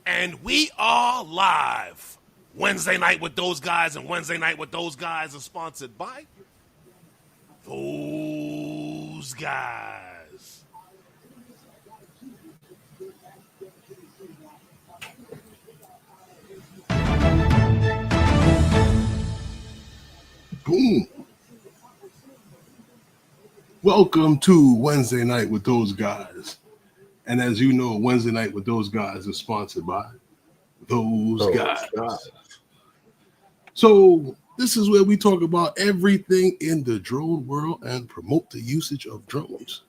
And we are live. Wednesday Night with Those Guys and Wednesday Night with Those Guys are sponsored by Those Guys. Boom. Welcome to Wednesday Night with Those Guys. And as you know, Wednesday Night with Those Guys is sponsored by Those Guys. So this is where we talk about everything in the drone world and promote the usage of drones.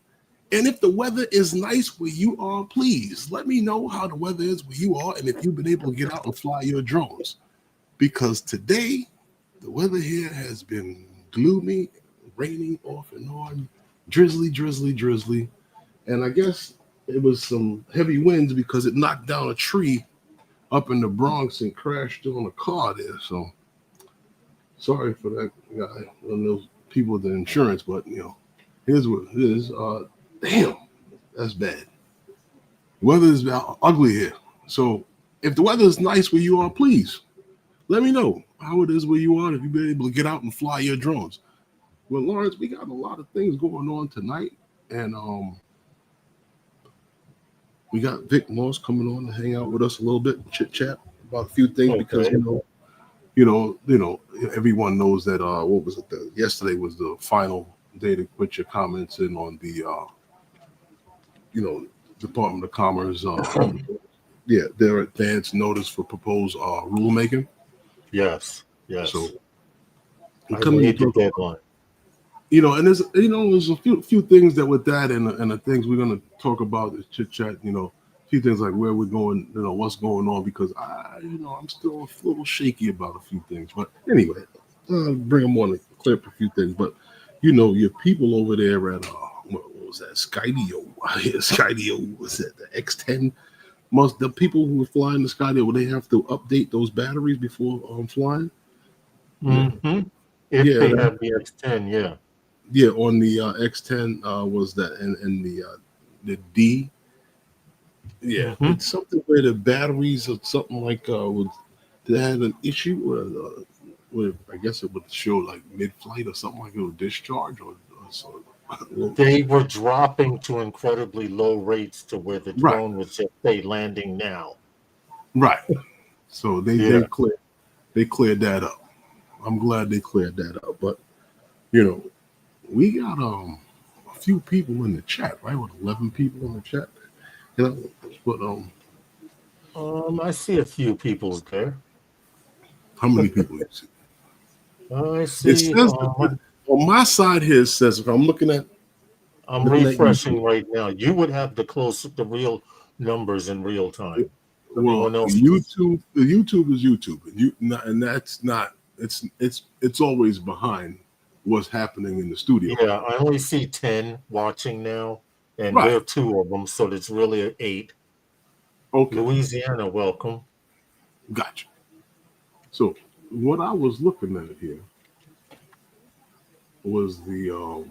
And if the weather is nice where you are, please let me know how the weather is where you are and if you've been able to get out and fly your drones. Because today, the weather here has been gloomy, raining off and on, drizzly. And I guess it was some heavy winds because it knocked down a tree up in the Bronx and crashed on a car there. So sorry for that guy and those people with the insurance, but here's what it is. Damn, that's bad. The weather is ugly here. So if the weather is nice where you are, please let me know how it is where you are, if you've been able to get out and fly your drones. Well, Lawrence, we got a lot of things going on tonight, and we got Vic Moss coming on to hang out with us a little bit, chit chat about a few things because everyone knows that what was it? Yesterday was the final day to put your comments in on the Department of Commerce. Their advance notice for proposed rulemaking. Yes. So I need the deadline. And there's a few things that with that and the things we're gonna talk about is chit chat. A few things like where we're going, what's going on, because I'm still a little shaky about a few things. But anyway, bring them on to clear up a few things. But your people over there at what was that? Skydio. Skydio was that the X10? The people who were flying the Skydio, will they have to update those batteries before flying? Mm-hmm. If they have the X10, yeah. Yeah, on the X10 was that, and the D. Yeah, It's something where the batteries or something like they had an issue where I guess it would show like mid-flight or something like it would discharge or so. They were dropping to incredibly low rates to where the drone was just landing now. Right. So they cleared that up. I'm glad they cleared that up. But we got a few people in the chat, right? With 11 people in the chat. But I see a few people there. How many people you see? I see. It says on my side here. It says if I'm looking at. I'm refreshing right now. You would have the real numbers in real time. Well, YouTube is YouTube, and that's not. It's always behind what's happening in the studio. Yeah, I only see 10 watching now, and we're 2 of them, so it's really 8. Okay. Louisiana, welcome. Gotcha. So what I was looking at here was the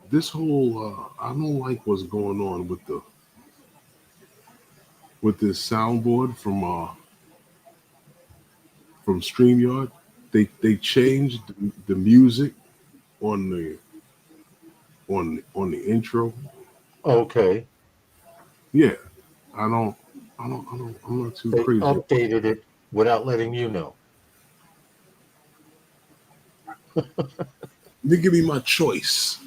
this whole I don't like what's going on with this soundboard from StreamYard. They changed the music on the intro. Okay. Yeah. I'm not too crazy. They updated it without letting you know. They give me my choice.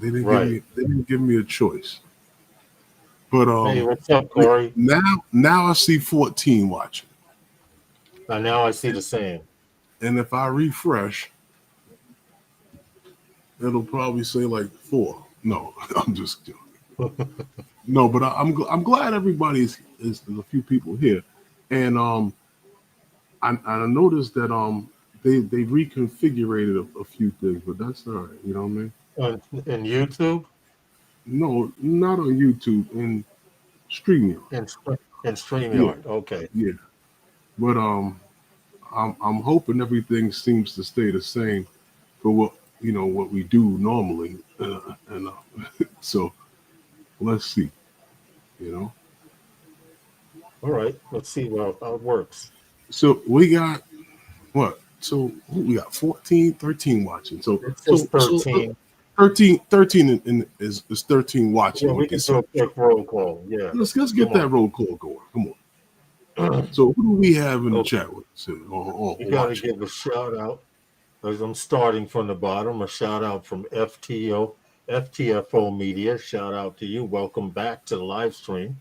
They didn't give me a choice. But hey, what's up, Corey? Now I see 14 watching. Now I see the same. And if I refresh, it'll probably say like 4. No, I'm just joking. No, but I'm glad everybody is there's a few people here, and I noticed that they reconfigured a few things, but that's all right. You know what I mean? In YouTube? No, not on YouTube. In StreamYard. In StreamYard. Yeah. Okay. Yeah, but I'm hoping everything seems to stay the same for what we do normally, so let's see. You know. All right, let's see how it works. So we got what? So we got 14, 13 watching. So It says 13. 13 is 13 watching. Yeah, we can do a quick roll call. Yeah. Let's get that roll call going. Come on. So who do we have in the chat with us? We got to give a shout out, as I'm starting from the bottom, a shout out from FTFO Media. Shout out to you. Welcome back to the live stream.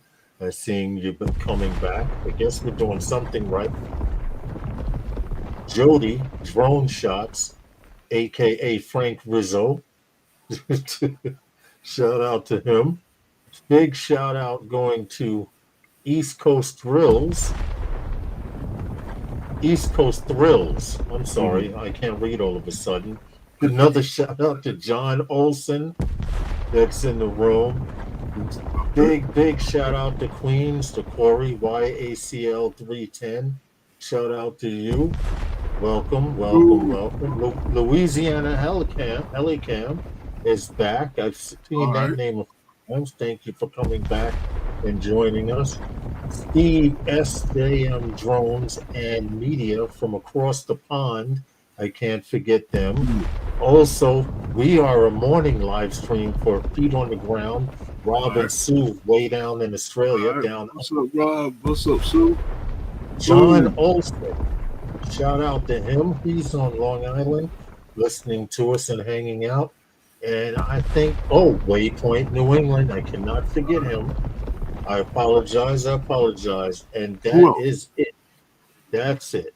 Seeing you've been coming back. I guess we're doing something right. Jody, Drone Shots, a.k.a. Frank Rizzo. Shout out to him. Big shout out going to East Coast Thrills. I'm sorry, I can't read all of a sudden. Another shout out to John Olson that's in the room. Big shout out to Queens, to Corey, YACL 310. Shout out to you. Welcome. Louisiana Helicam is back. I've seen that name a few times. Thank you for coming back and joining us. Steve SJM Drones and Media from across the pond. I can't forget them. Also, we are a morning live stream for Feet on the Ground. Rob and Sue way down in Australia. What's up, Rob? What's up, Sue? John Olson. Shout out to him. He's on Long Island listening to us and hanging out. And I think, Waypoint, New England. I cannot forget him. I apologize. And that is it. That's it.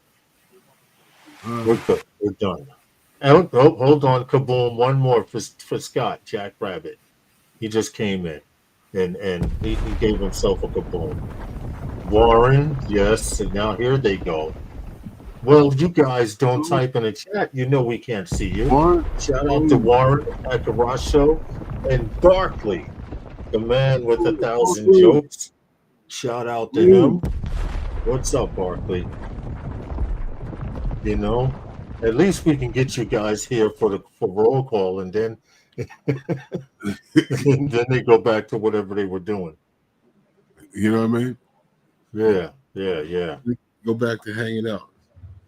We're good. We're done. Hold on, Kaboom. One more for Scott, Jack Rabbit. He just came in and he gave himself a kaboom. Warren, yes, and now here they go. Well, you guys don't type in the chat. You know we can't see you. Shout out to Warren at the Ross Show and Barkley, the man with 1,000 jokes. Shout out to him. What's up, Barkley? You know, at least we can get you guys here for roll call, and then and then they go back to whatever they were doing. You know what I mean? Yeah. Go back to hanging out.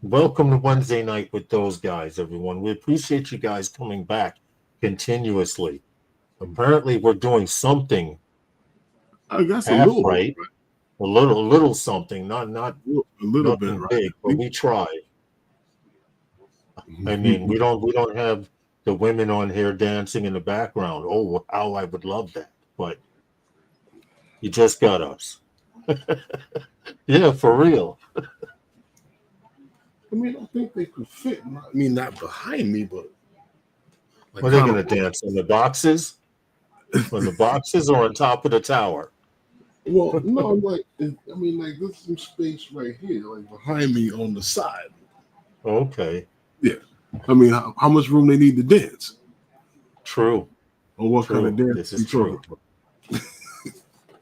Welcome to Wednesday night with those guys, everyone. We appreciate you guys coming back continuously. Apparently, we're doing something. I guess half right. A little something, not a little bit right. Big, but we try. I mean, we don't have the women on here dancing in the background. Oh, how I would love that. But you just got us. Yeah, for real. I mean, I think they could fit. I mean, not behind me, but like are they going to dance in the boxes? On the boxes or on top of the tower? Well, no, like there's some space right here, like behind me on the side. Okay. Yeah. I mean, how much room they need to dance? True. Or what kind of dance? This is true.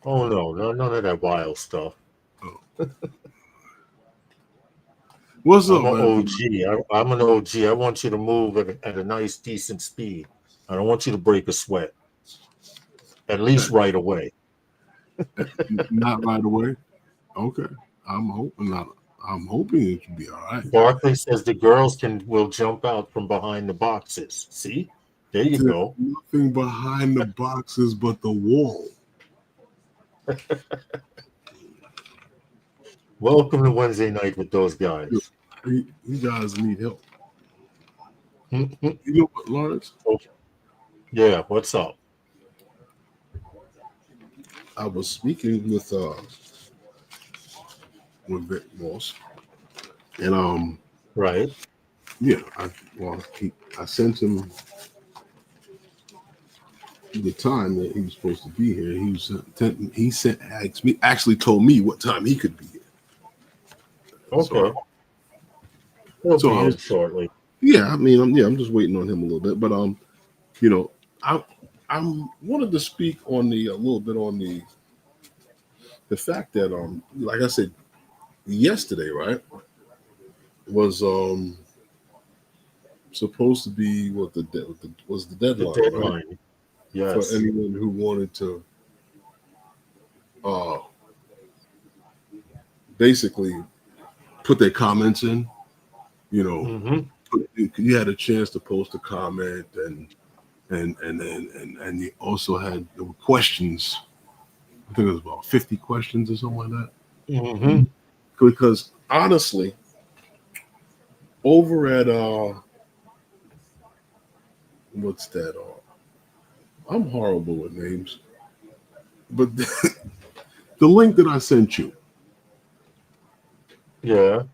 Oh no, none of that wild stuff. Oh. What's up, I'm an OG. I'm an OG. I want you to move at a nice, decent speed. I don't want you to break a sweat. At least right away. Not right away. Okay. I'm hoping it should be all right. Barkley says the girls will jump out from behind the boxes. See? There you go. Nothing behind the boxes but the wall. Welcome to Wednesday night with those guys. You guys need help. You know what, Lawrence? Okay. Yeah, what's up? I was speaking with Vic Moss, and right, yeah, I sent him the time that he was supposed to be here. He actually told me what time he could be here. Okay. So I was shortly. Yeah, I mean, I'm just waiting on him a little bit, but you know, I wanted to speak on a little bit on the fact that like I said yesterday, right, was supposed to be what was the deadline. The deadline. Right? Yes. For anyone who wanted to uh, basically put their comments in. You know, you had a chance to post a comment, and you also had the questions. I think it was about 50 questions or something like that. Because honestly, over at what's that? I'm horrible with names, but the link that I sent you, to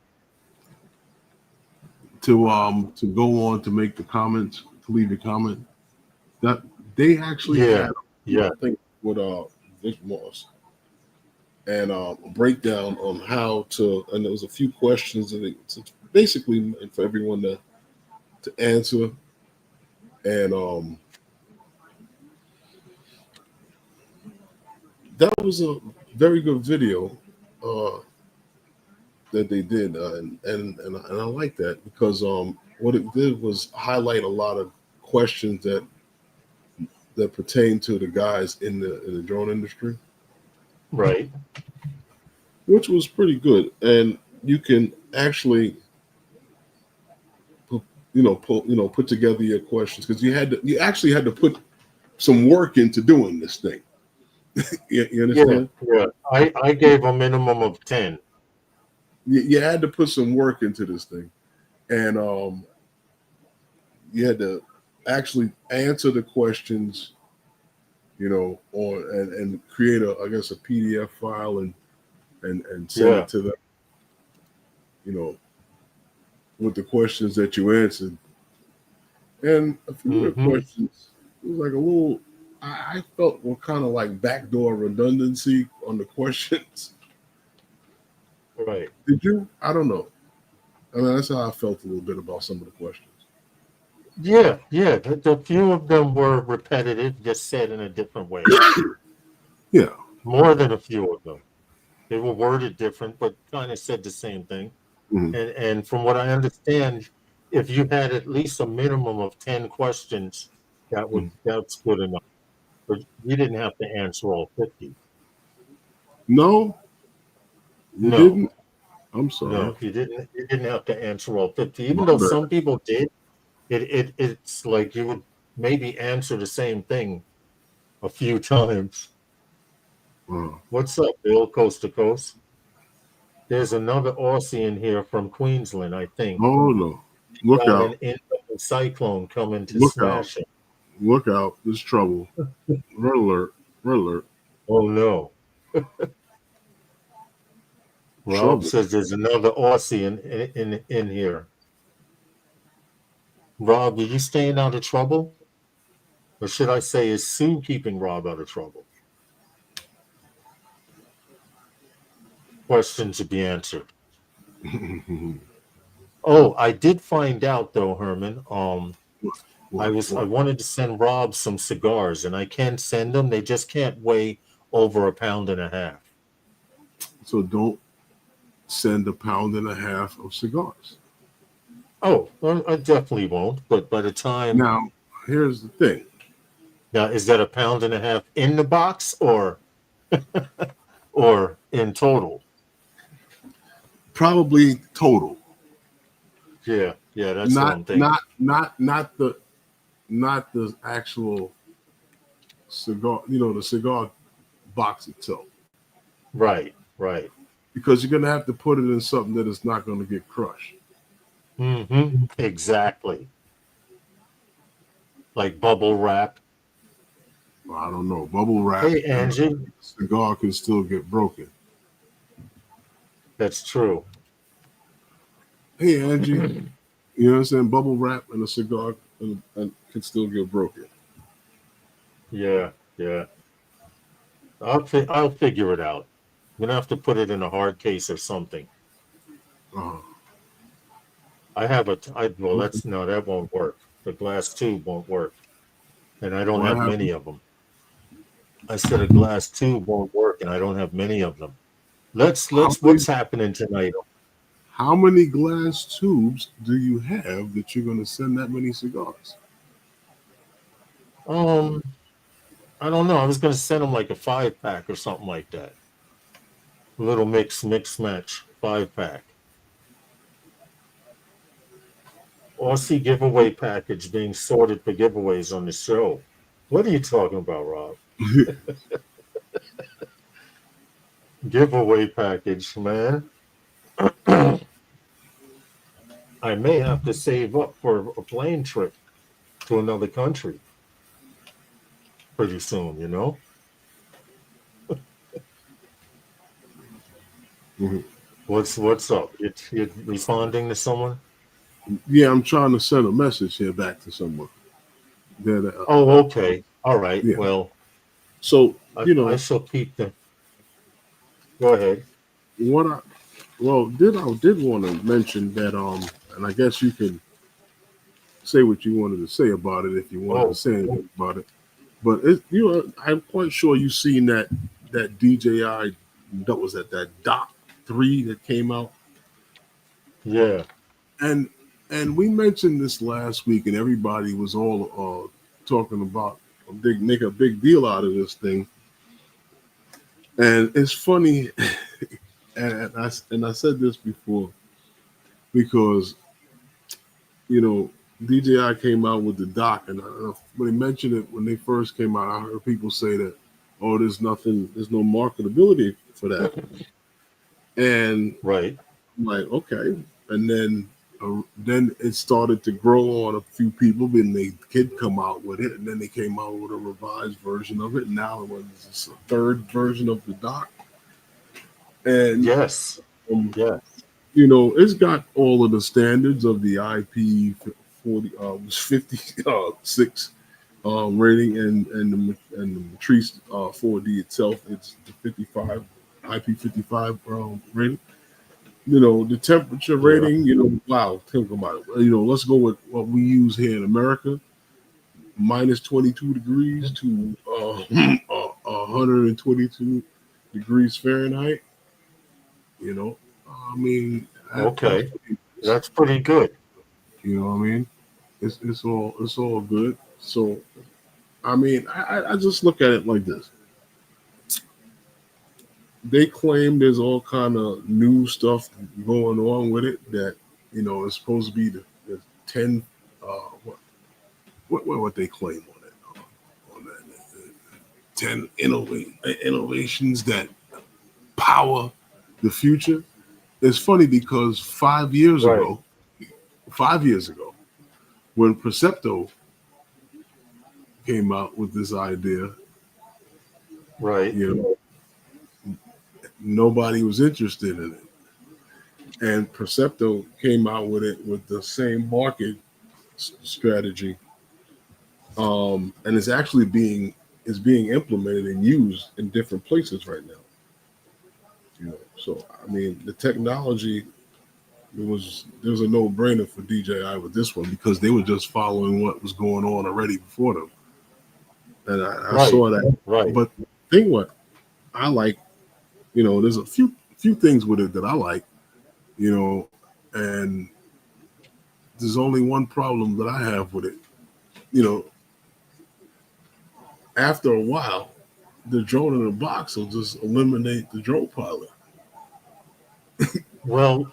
go on to make the comments, to leave the comment, that they actually had, I think with Vic Moss, and a breakdown on how to, and there was a few questions, and it's basically for everyone to answer, and that was a very good video that they did, and I like that, because what it did was highlight a lot of questions that pertain to the guys in the drone industry, right? Which was pretty good, and you can actually put together your questions, because you actually had to put some work into doing this thing. you understand? Yeah. I gave a minimum of 10. You had to put some work into this thing, and you had to actually answer the questions, and create a PDF file and send it to them, with the questions that you answered. And a few of the questions, it was like a little, I felt were kind of like backdoor redundancy on the questions. Right. Did you? I don't know. I mean, that's how I felt a little bit about some of the questions. Yeah. A few of them were repetitive, just said in a different way. Yeah. More than a few of them. They were worded different, but kind of said the same thing. And from what I understand, if you had at least a minimum of 10 questions, that's good enough. But you didn't have to answer all 50. No, you didn't. I'm sorry. No, you didn't. You didn't have to answer all 50. Even though some people did, it's like you would maybe answer the same thing a few times. What's up, Bill? Coast to Coast. There's another Aussie in here from Queensland, I think. Oh no! Look out! An incoming cyclone coming to smash it. Look out! There's trouble. Red alert! Red alert! Oh no! Rob says there's another Aussie in here. Rob, are you staying out of trouble? Or should I say, is Sue keeping Rob out of trouble? Question to be answered. Oh, I did find out though, Herman. I wanted to send Rob some cigars, and I can send them. They just can't weigh over 1.5 pounds. So don't send 1.5 pounds of cigars. Oh, well, I definitely won't. But by the time now, here's the thing. Now, is that 1.5 pounds in the box or or in total? Probably total. Yeah, that's what I'm thinking. Not the actual cigar, the cigar box itself. Right. Because you're gonna have to put it in something that is not gonna get crushed. Exactly. Like bubble wrap. Well, I don't know. Bubble wrap. Hey, Angie. Cigar can still get broken. That's true. Hey, Angie. You know what I'm saying? Bubble wrap and a cigar and can still get broken. Yeah. I'll figure it out. I'm gonna have to put it in a hard case or something. I have that won't work. The glass tube won't work, and I don't have many of them. I said a glass tube won't work, and I don't have many of them. What's happening tonight? How many glass tubes do you have that you're going to send that many cigars? I don't know. I was going to send them like a 5-pack or something like that. Little mix match 5-pack. Aussie giveaway package being sorted for giveaways on the show. What are you talking about, Rob? Giveaway package, man. I may have to save up for a plane trip to another country pretty soon, you know? Mhm. What's up? You're responding to someone? Yeah, I'm trying to send a message here back to someone. That Oh, okay. All right. yeah. Well, So I shall keep them. Go ahead. what I did want to mention that and I guess you can say what you wanted to say about it if you wanted to Oh, say anything about it. But I'm quite sure you've seen that DJI, that was that Dock 3 that came out, yeah. and we mentioned this last week, and everybody was all talking about make a big deal out of this thing, and it's funny, and I said this before because DJI came out with the dock, and when they mentioned it when they first came out, I heard people say that, oh, there's no marketability for that, and Right. I'm like, okay, and then it started to grow on a few people, and they did come out with it, and then they came out with a revised version of it, and now it's a third version of the dock, and Yes. um, Yeah. it's got all of the standards of the IP 56 rating and the Matrice 4D itself. It's the 55 IP 55 rating. The temperature Yeah. rating. Wow, think about it. Let's go with what we use here in America: minus 22 degrees to 122 degrees Fahrenheit. I mean, that's Okay. That's pretty good. what I mean. It's all good. So I mean, I just look at it like this. They claim there's all kind of new stuff going on with it that is supposed to be the 10 what they claim on it on that 10 innovations that power the future. It's funny because 5 years Right. ago, when Percepto came out with this idea, Right. nobody was interested in it. And Percepto came out with it with the same market strategy, and it's actually being implemented and used in different places right now. So I mean, the technology there was a no-brainer for DJI with this one because they were just following what was going on already before them, and I Right. saw that. Right. But the thing what I like, there's a few things with it that I like, and there's only one problem that I have with it. After a while, the drone in the box will just eliminate the drone pilot. Well,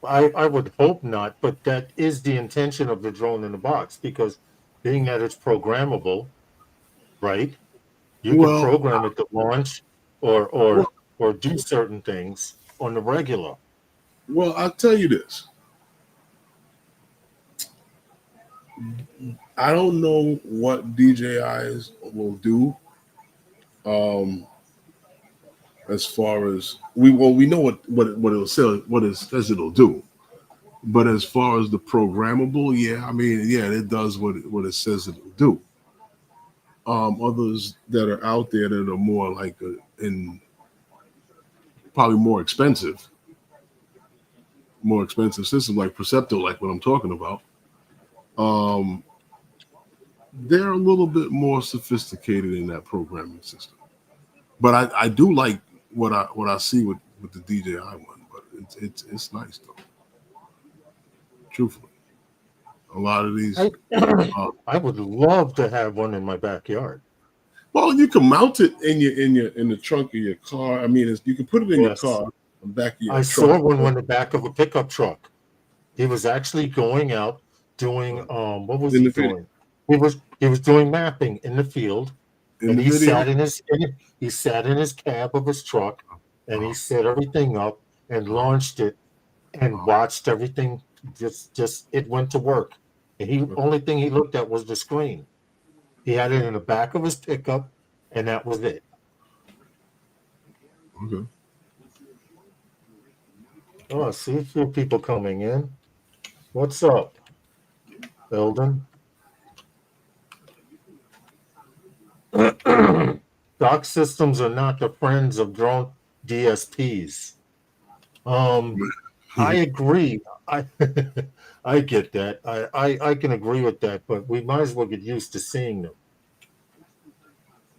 I would hope not, but that is the intention of the drone in the box because being that it's programmable, right? You could Well, program it to launch or well, do certain things on the regular. I'll tell you this. I don't know what DJIs will do. As far as we know what it'll say, what it says it'll do. But as far as the programmable, yeah, I mean, yeah, it does what it says it'll do. Others that are out there that are more like in probably more expensive systems like Percepto, like what I'm talking about. They're a little bit more sophisticated in that programming system. But I do like what I see with the DJI one. But it's nice though. Truthfully, a lot of these. I, I would love to have one in my backyard. Well, you can mount it in the trunk of your car. I mean, you can put it in your Yes. car, on the back of your I truck. saw one in the back of a pickup truck. He was actually going out doing what was In he the video. doing? He was doing mapping in the field, In and the he video. sat in his cab of his truck, and he set everything up and launched it and watched everything. Just it went to work. And he only thing he looked at was the screen. He had it in the back of his pickup, and that was it. Okay. Oh, I see a few people coming in. What's up, Eldon? Dock systems are not the friends of drone DSPs. I agree. I I get that. I can agree with that, but we might as well get used to seeing them.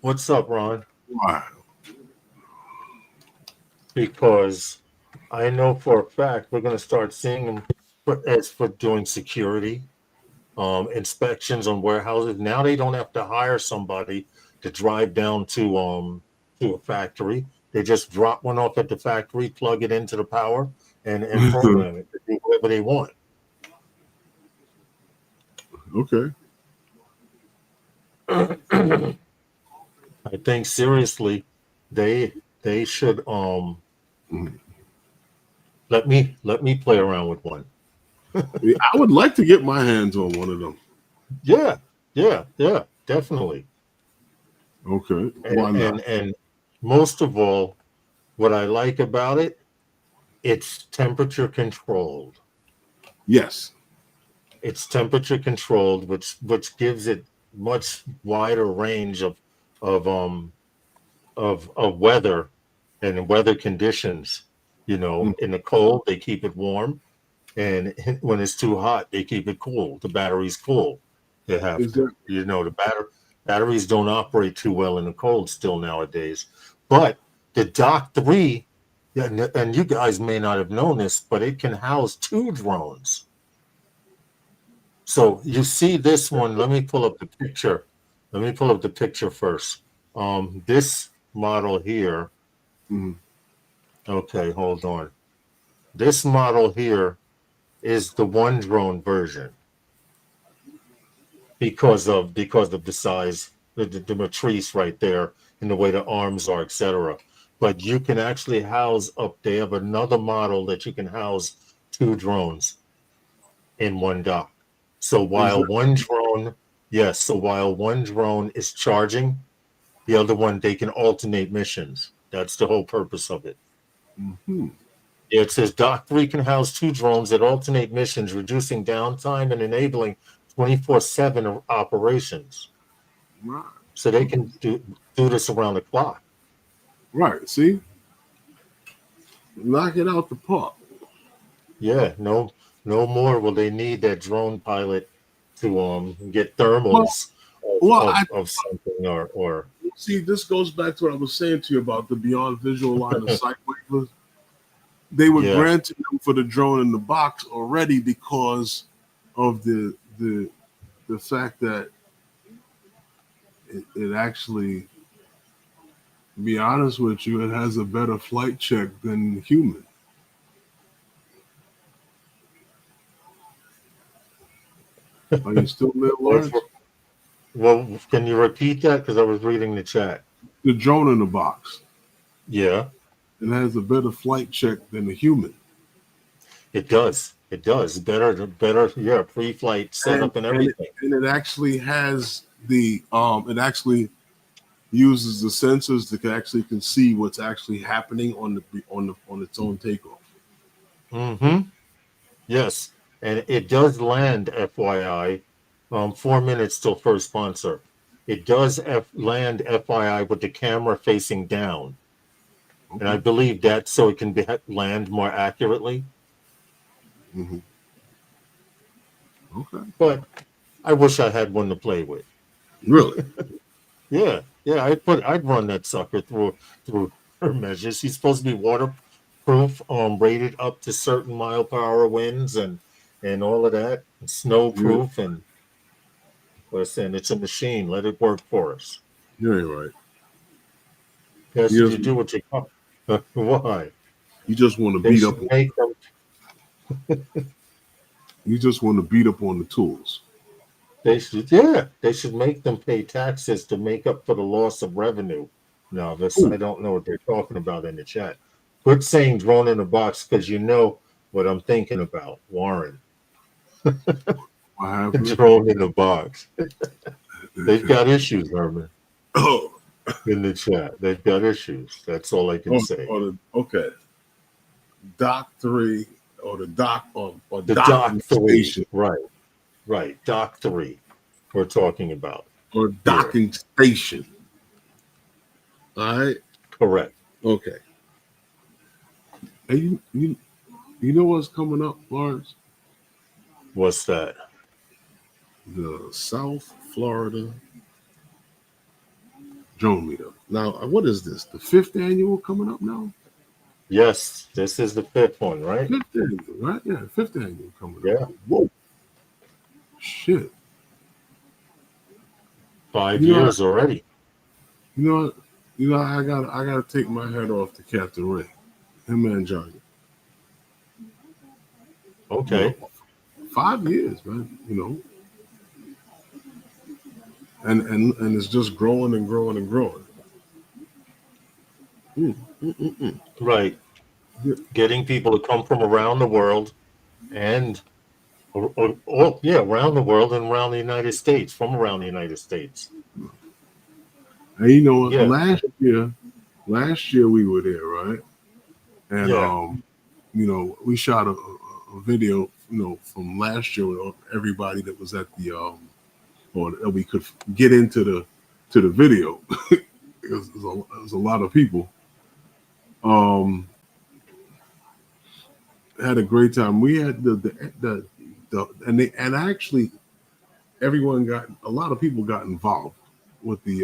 What's up, Ron? Wow. Because I know for a fact we're going to start seeing them for doing security, inspections on warehouses. Now they don't have to hire somebody to drive down to a factory. They just drop one off at the factory, plug it into the power, and program it to do whatever they want. Okay. I think seriously, they should let me play around with one. I would like to get my hands on one of them. Yeah, definitely. Okay. Why not? And most of all, what I like about it, it's temperature controlled. Yes. It's temperature controlled, which gives it much wider range of weather and weather conditions. You know, in the cold they keep it warm, and when it's too hot they keep it cool. The battery's cool. They have to. You know, batteries don't operate too well in the cold still nowadays. But the Dock 3, and you guys may not have known this, but it can house 2 drones. So you see this one. Let me pull up the picture. Let me pull up the picture first. This model here. Okay, hold on. This model here is the 1 drone version because of the size, the Matrice right there, and the way the arms are, etc. But you can actually house up. They have another model that you can house 2 drones in one dock. So while one drone is charging, the other one, they can alternate missions. That's the whole purpose of it. It says Dock 3 can house 2 drones that alternate missions, reducing downtime and enabling 24/7 operations. Right. So they can do this around the clock. Right. See? Knock it out the park. Yeah, no more will they need that drone pilot to get thermals of something or see, this goes back to what I was saying to you about the beyond visual line of sight waivers. They were granting them for the drone in the box already because of the fact that it actually, to be honest with you, it has a better flight check than human. Are you still there, Lawrence? Well, can you repeat that? Because I was reading the chat. The drone in the box. Yeah. It has a better flight check than a human. It does. It does. Better, yeah, pre-flight setup and everything. And it actually has the it actually uses the sensors that can see what's actually happening on its own takeoff. Yes. And it does land, FYI, 4 minutes till first sponsor. It does land, FYI, with the camera facing down. Okay. And I believe that's so it can land more accurately. Okay. But I wish I had one to play with. Really? Yeah. I'd run that sucker through her measures. He's supposed to be waterproof, rated up to certain mile per hour winds and all of that, and snowproof. And listen, it's a machine. Let it work for us. You ain't right. Yes, You you just, do what you call. Why? you just want to They beat up. should make them. You just want to beat up on the tools. They should make them pay taxes to make up for the loss of revenue. No, this I Ooh, don't know what they're talking about in the chat. Quit saying drone in a box because you know what I'm thinking about, Warren. what happened? Drone in a box. They've got issues, Herman, Oh, in the chat. They've got issues. That's all I can say. okay. Dock 3 or the dock or The docking Dock 3. station Right. Dock 3 we're talking about or here. docking station. All right. Correct. Okay. And you know what's coming up, Lawrence? What's that? The South Florida Drone Meetup. Now, what is this? The 5th annual coming up now? Yes, this is the 5th one, right? 5th annual, right? Yeah, 5th annual coming Yeah. up. Whoa. Shit. 5 You know, years already. you know, I gotta take my head off to Captain Ray. Him and Johnny. Okay. 5 years, man. And it's just growing and growing and growing. Right. Yeah. Getting people to come from around the world and around the world and around the United States, from around the United States. And you know what? Yeah. Last year we were there, right? And we shot a video, from last year with everybody that was at the or that we could get into the video. it was a lot of people. Had a great time. We had and actually everyone a lot of people got involved with the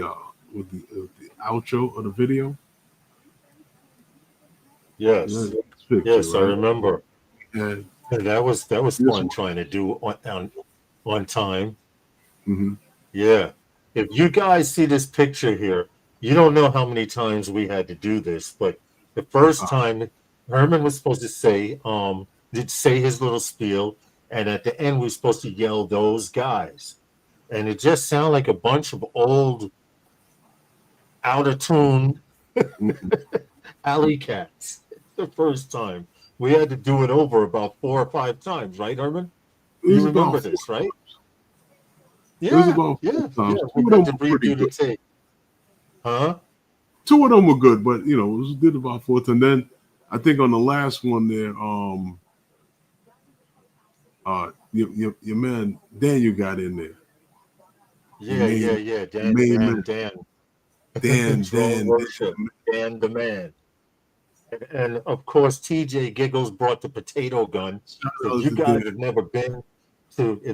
outro of the video. Yes. Picture, Yes, right? I remember. And that was fun trying to do on time. Mm-hmm. Yeah. If you guys see this picture here, you don't know how many times we had to do this, but the first time Herman was supposed to say his little spiel, and at the end we were supposed to yell "those guys," and it just sounded like a bunch of old, out of tune alley cats. The first time we had to do it over about 4 or 5 times, right, Herman? You remember this, right? Yeah, it was about 4 times. We had to redo the tape. Huh? 2 of them were good, but it was good about 4 times. And then I think on the last one there, your man Daniel got in there. Yeah. Dan. Drone worship. Dan the man. And of course, TJ Giggles brought the potato gun. If you guys have never if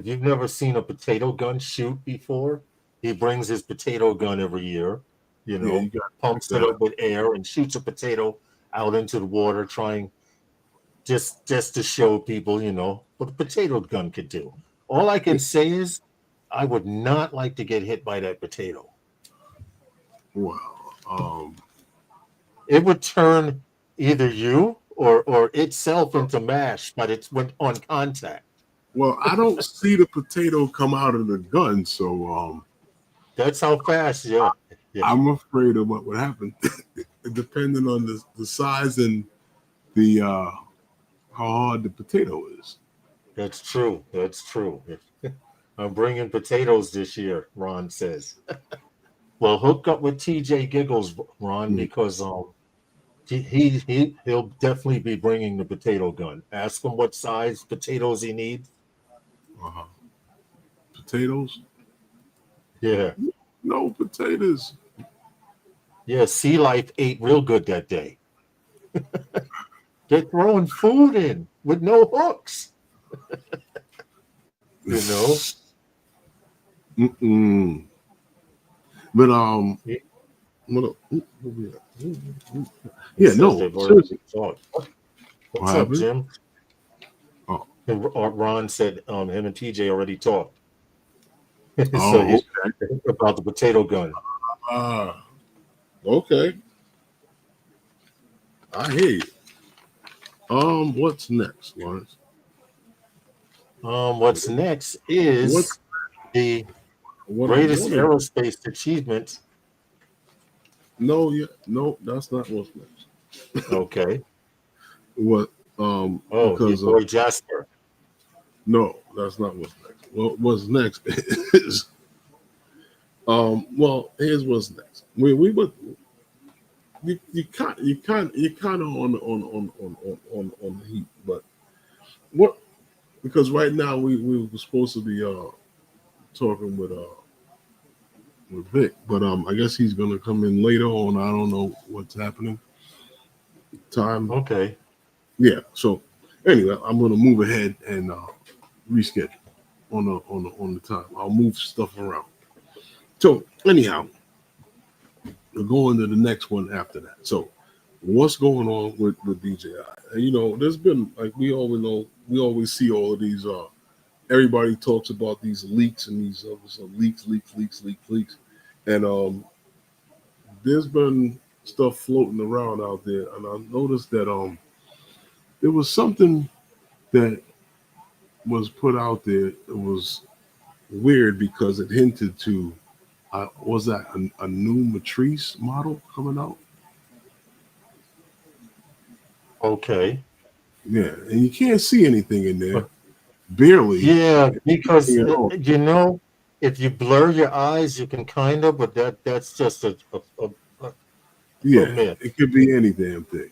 you've never seen a potato gun shoot before, he brings his potato gun every year. Pumps it up with air and shoots a potato out into the water, trying just to show people, what a potato gun could do. All I can say is, I would not like to get hit by that potato. Wow. It would turn either you or itself into mash, but it's when on contact. Well, I don't see the potato come out of the gun, so that's how fast. Yeah. I'm afraid of what would happen, depending on the size and the how hard the potato is. That's true. I'm bringing potatoes this year, Ron says. Well, hook up with TJ Giggles, Ron, because he'll definitely be bringing the potato gun. Ask him what size potatoes he needs. Potatoes? Yeah. No potatoes. Yeah, Sea Life ate real good that day. They're throwing food in with no hooks. But yeah, no. What's up, Jim? Oh. And Ron said him and TJ already talked. So he's about the potato gun. Okay. I hear you. What's next, Lawrence? What's next What's is the what I'm greatest wondering? aerospace achievement. No, that's not what's next. Okay. What? Oh, your Because boy Jasper. no, that's not what's next. What's next is well, here's what's next. We would you kind of on the heat, but what? Because right now we were supposed to be talking with Vic, but I guess he's gonna come in later on. I don't know what's happening. Time, Okay. yeah. So anyway, I'm gonna move ahead and reschedule on the time. I'll move stuff around. So anyhow, we'll go into the next one after that. So what's going on with DJI? And, you know, there's been, like, we always see all of these. Everybody talks about these leaks and these leaks, and there's been stuff floating around out there, and I noticed that there was something that was put out there. It was weird because it hinted to was that a new Matrice model coming out? Okay. Yeah, and you can't see anything in there, barely. Yeah, because anything at all. you know, if you blur your eyes, you can kind of, but that's just a Yeah, myth. it could be any damn thing.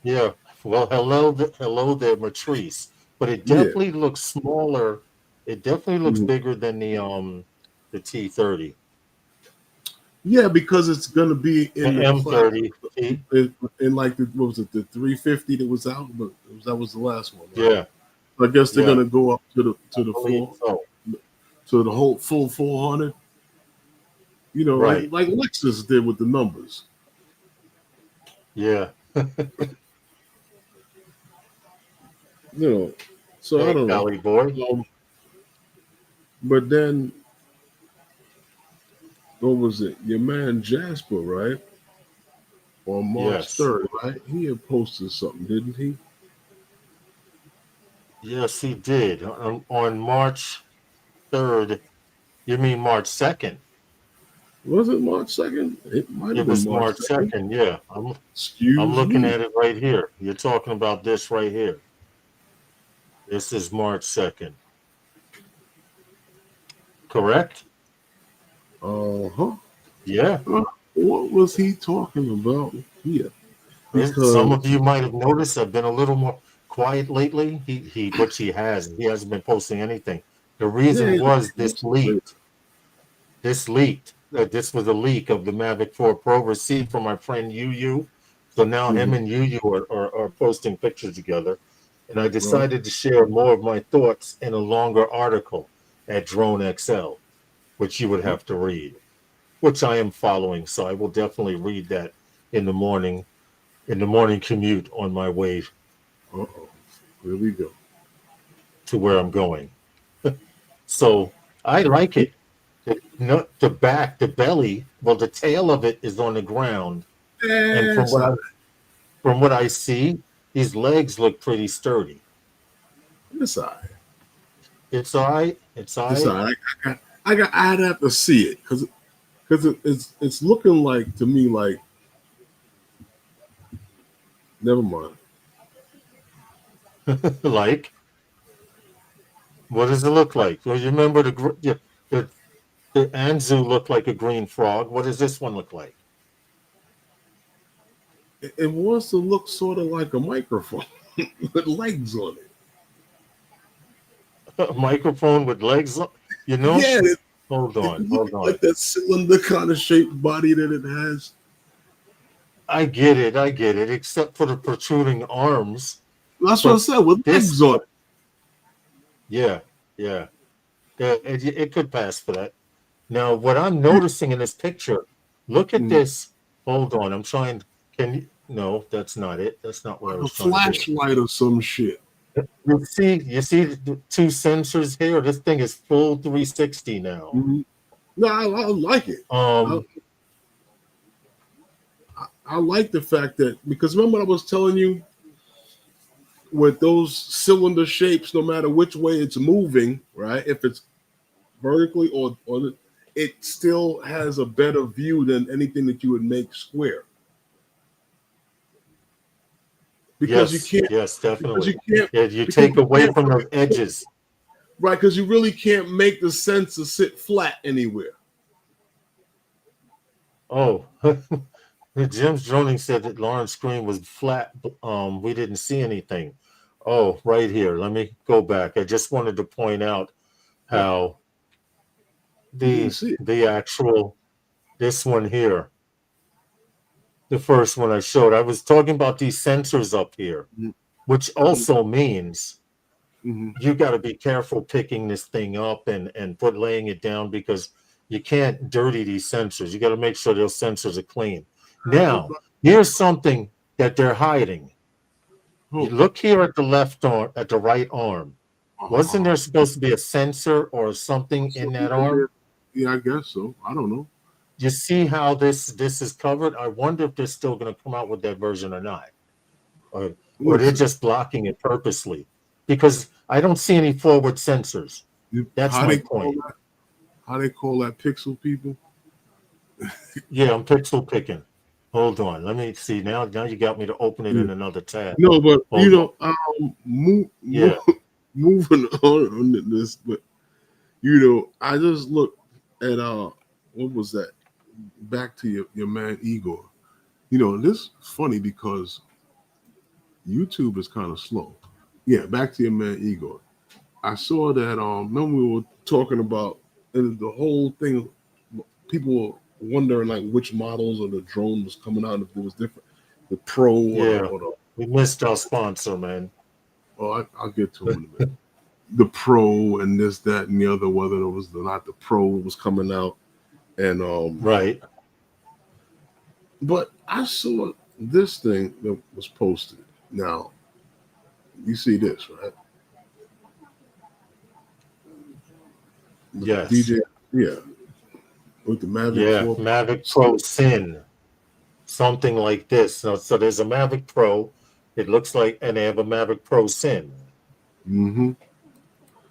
Yeah. Well, hello there, Matrice. But it Yeah, definitely looks smaller. It definitely looks mhm. bigger than the T30, Yeah, because it's gonna be the in the class M30. in like what was it, the 350 that was out, but that was the last one, right? Yeah, I guess they're yeah, gonna go up to I the believe full so. to the whole full 400. You know, Right. like Lexus did with the numbers. Yeah. You know, so I Hey, don't Valley boy. know. But then what was it? Your man Jasper, right? On March Yes. 3rd, right? He had posted something, didn't he? Yes, he did. On March 3rd. You mean March 2nd? Was it March 2nd? It might have It been was March March 2nd. 2nd. Yeah. I'm Excuse looking me. at it right here. You're talking about this right here. This is March 2nd. Correct? Uh-huh. Yeah. What was he talking about here? Some Because of you might have noticed I've been a little more quiet lately. Which he has. He hasn't been posting anything. The reason yeah, was this leaked. This leaked. This was a leak of the Mavic 4 Pro received from my friend Yu. So now him and Yu are posting pictures together. And I well, decided to share more of my thoughts in a longer article at Drone XL, which you would have to read, which I am following. So I will definitely read that in the morning commute on my way uh-oh. Here we go. to where I'm going. So I like it. The belly, well, the tail of it is on the ground. And That's all right. from what I see, these legs look pretty sturdy. It's all right. It's all right. It's all It's right. all right. I'd have to see it because it's looking like to me like never mind. Like, what does it look like? Well, you remember the Anzu looked like a green frog. What does this one look like? It wants to look sort of like a microphone with legs on it. A microphone with legs. You know? Yeah, Hold on. like that cylinder kind of shaped body that it has. I get it. Except for the protruding arms. That's what I But said with this, legs on it. yeah, yeah. It could pass for that. Now, what I'm noticing in this picture, look at Mm, this. Hold on, I'm trying. Can you? No, that's not it. That's not what I like a was trying to do. flashlight or some shit. You see the two sensors here. This thing is full 360 now. Mm-hmm. No, I like it. I, Um, I like the fact that, because remember I was telling you, with those cylinder shapes, no matter which way it's moving, right? If it's vertically or it still has a better view than anything that you would make square. Because Yes, definitely. You because take you away can't, from the edges. right? Because you really can't make the sensor sit flat anywhere. Oh, Jim's droning said that Lauren's screen was flat. We didn't see anything. Oh, right here. Let me go back. I just wanted to point out how You didn't see it. the actual this one here, the first one I showed, I was talking about these sensors up here, which also means you got to be careful picking this thing up and laying it down, because you can't dirty these sensors. You got to make sure those sensors are clean. Now, here's something that they're hiding. You look here at the left arm, at the right arm. Wasn't there supposed to be a sensor or something in that arm? Yeah, I guess so. I don't know. You see how this is covered? I wonder if they're still going to come out with that version or not. Or they're just blocking it purposely. Because I don't see any forward sensors. That's my point. How they call that pixel people? Yeah, I'm pixel picking. Hold on. Let me see. Now you got me to open it in another tab. No, but Hold moving on this, but I just looked at what was that? Back to your man Igor. This is funny because YouTube is kind of slow. Yeah, back to your man Igor. I saw that remember we were talking about, and the whole thing, people were wondering like which models of the drone was coming out, if it was different, the Pro or the, we missed our sponsor, man. Oh, I'll get to it in a minute. The Pro and this, that, and the other, whether it was not the Pro was coming out, and right. But I saw this thing that was posted. Now, you see this, right? Yes. DJI, yeah. With the Mavic 4. Mavic Pro Sin. Something like this. So there's a Mavic Pro. It looks like, and they have a Mavic Pro Sin. Mm-hmm.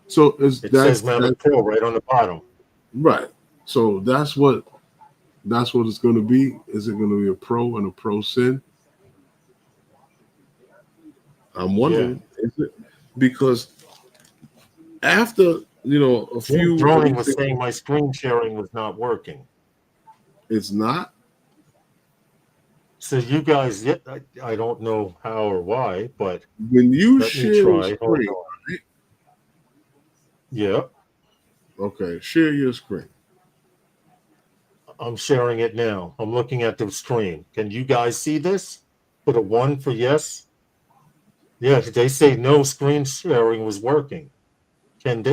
So it says Mavic Pro right on the bottom. Right. So that's what it's going to be. Is it going to be a Pro and a Pro Sin? I'm wondering. Is it? Because after a few droning was saying my screen sharing was not working. It's not. So you guys, I don't know how or why, but when you share your screen, right? Yeah. Okay, share your screen. I'm sharing it now. I'm looking at the screen. Can you guys see this? Put a 1 for yes. Yeah, they say no screen sharing was working. Can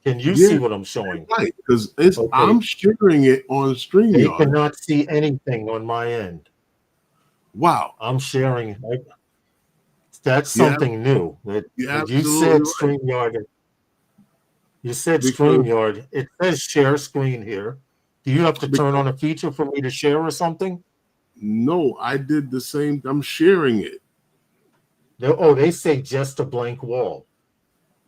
you see what I'm showing? Right, because I'm sharing it on StreamYard. They cannot see anything on my end. Wow. I'm sharing. That's something new. You said StreamYard. You said StreamYard. It says share screen here. Do you have to turn on a feature for me to share or something? No, I did the same. I'm sharing it. They say just a blank wall.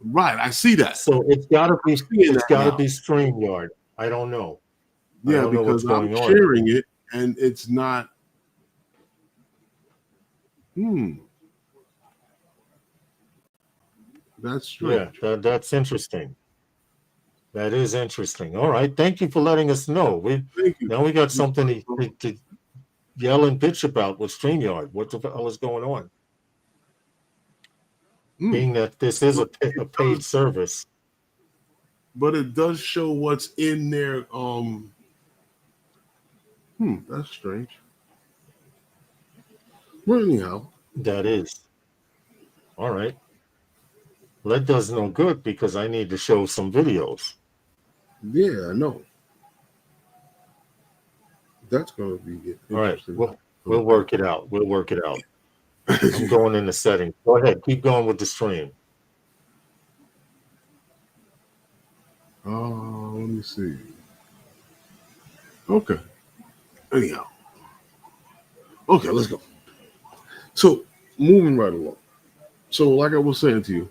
Right, I see that. So it's gotta be StreamYard. I don't know. Yeah, because I'm sharing it and it's not. That's strange. Yeah, that's interesting. That is interesting. All right, thank you for letting us know. Now we got something to yell and bitch about with StreamYard. What the hell is going on? Being that this is a paid service. But it does show what's in there. That's strange. Well, anyhow. That is. All right. Well, that does no good because I need to show some videos. Yeah, I know. That's going to be interesting. All right. We'll work it out. I'm going in the settings. Go ahead. Keep going with the stream. Let me see. Okay. Anyhow. Okay, let's go. So moving right along. So like I was saying to you,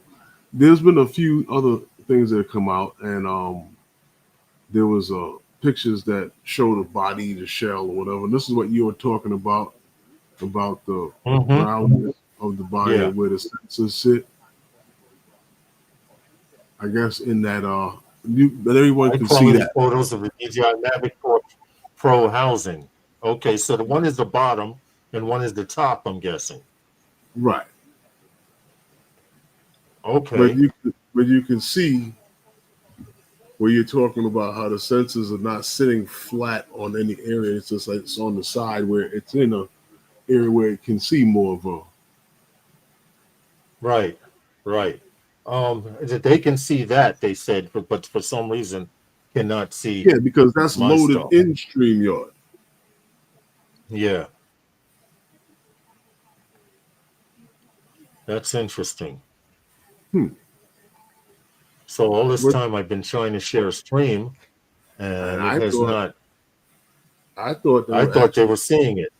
there's been a few other things that have come out, and there was pictures that show the body, the shell, or whatever. And this is what you were talking about the roundness of the body and where the sensors sit. I guess in that that everyone can see that. Photos of the DJI Mavic Pro housing. Okay, so the one is the bottom and one is the top, I'm guessing. Right. Okay. But you can see where you're talking about how the sensors are not sitting flat on any area. It's just like it's on the side where it's in a area where it can see more of a. Right. They can see that, they said, but for some reason cannot see. Yeah, because that's loaded stuff in StreamYard. Yeah. That's interesting. So all this time I've been trying to share a stream, and it has not. I thought they were seeing it.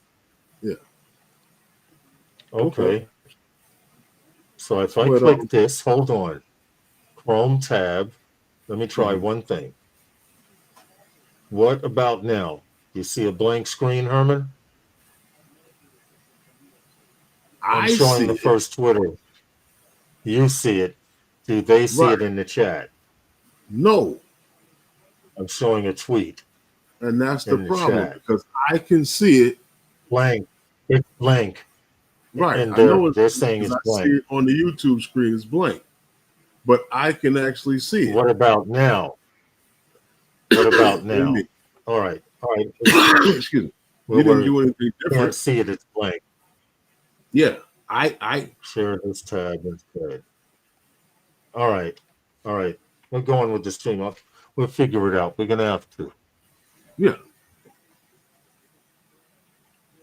Yeah. Okay. So if I click this, hold on, Chrome tab. Let me try one thing. What about now? You see a blank screen, Herman? I'm showing the first Twitter. You see it. Do they see it in the chat? No. I'm showing a tweet. And that's the problem, because I can see it. Blank. It's blank. Right. And they're saying it's blank. I see it on the YouTube screen, it's blank. But I can actually see it. What about now? What about now? All right. Excuse me. You didn't do anything different. Can't see it, it's blank. Yeah. I share this tab instead. All right. We're going with the stream. We'll figure it out. We're gonna have to. Yeah.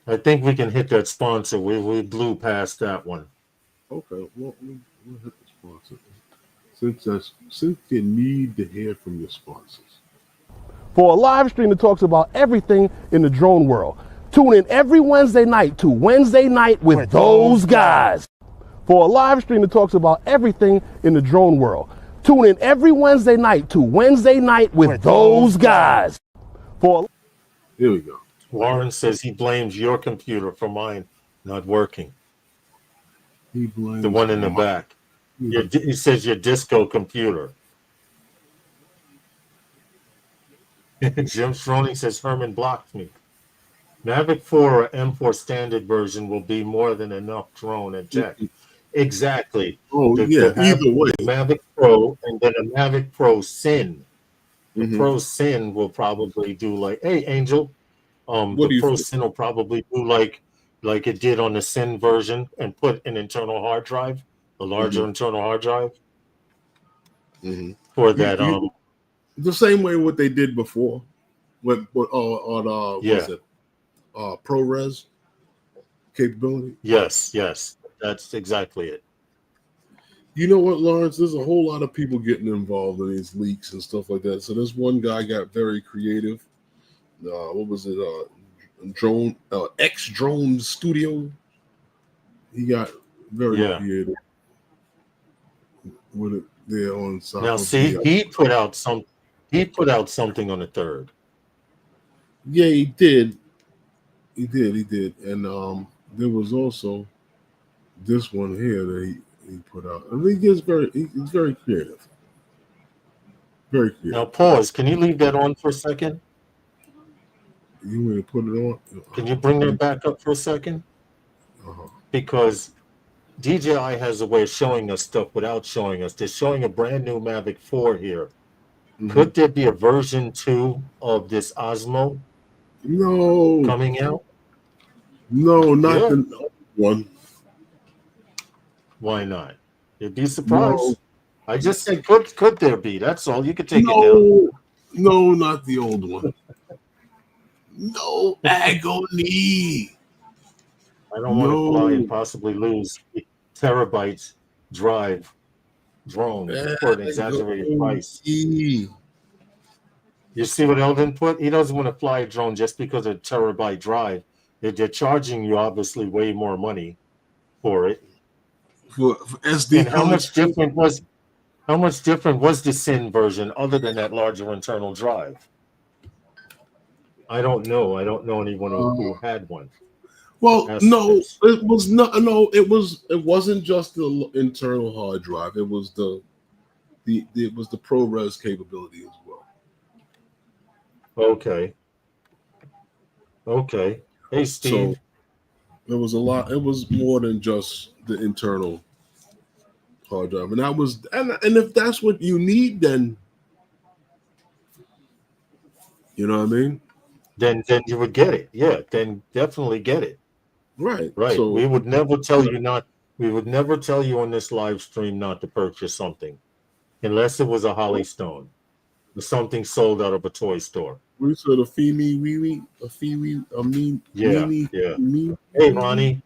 I think we can hit that sponsor. We blew past that one. Okay. Well, we'll hit the sponsor. Since you need to hear from your sponsors. For a live stream that talks about everything in the drone world. Tune in every Wednesday night to Wednesday Night with Those Guys. For a live stream that talks about everything in the drone world. Tune in every Wednesday night to Wednesday Night with Those Guys. Here we go. Warren says he blames your computer for mine not working. He blames the one in the back. He says your disco computer. Jim Stroni says Herman blocked me. Mavic 4 or M4 standard version will be more than enough drone and tech. Exactly. Either way. Mavic Pro and then a Mavic Pro Sin. The Pro Sin will probably do like, hey, Angel, the Pro Sin will probably do like it did on the Sin version and put an internal hard drive, a larger internal hard drive for that. The same way what they did before, what's it? ProRes capability. Yes, that's exactly it. You know what, Lawrence? There's a whole lot of people getting involved in these leaks and stuff like that. So this one guy got very creative. What was it? Drone X Drone Studio. He got very creative with it there on side. Now, see, he put out something on the 3rd. Yeah, he did. He did. And there was also this one here that he put out. I think he's very creative. Very creative. Now pause. Can you leave that on for a second? You want to put it on? Can you bring that back up for a second? Because DJI has a way of showing us stuff without showing us. They're showing a brand new Mavic 4 here. Could there be a version 2 of this Osmo? No. Coming out? No, not the one. Why not? You'd be surprised. No. I just said, could there be? That's all. You could take it down. No, not the old one. No agony. I don't want to fly and possibly lose terabytes drive drone for an exaggerated price. You see what Eldon put? He doesn't want to fly a drone just because of a terabyte drive. They're charging you obviously way more money for it. for SD And how card. much different was the SIN version other than that larger internal drive? I don't know. I don't know anyone who had one. Well, Ask no, this. it was not. No, it wasn't just the internal hard drive. It was the ProRes capability as well. Okay. Okay. Hey, Steve. So there was a lot. It was more than just the internal hard drive, and that was and if that's what you need, then you know what I mean. Then you would get it. Yeah. Then definitely get it. Right. Right. So We would never tell you not. We would never tell you on this live stream not to purchase something, unless it was a Holly Stone, or something sold out of a toy store. we said a Femi wee a Femi a mean Yeah. meanie, Yeah. me. Hey, Ronnie.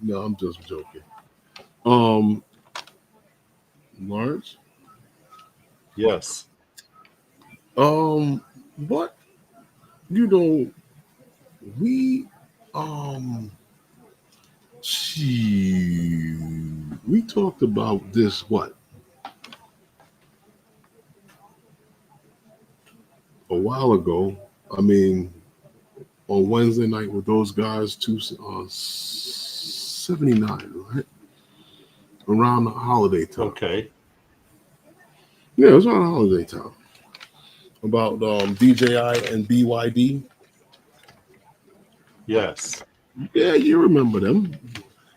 No, I'm just joking. Large. Yes. But you know, we we talked about this what a while ago. I mean, on Wednesday night with those guys, 79, right? Around the holiday time. Okay. Yeah, it was around holiday time. About DJI and BYD. Yes. Yeah, you remember them.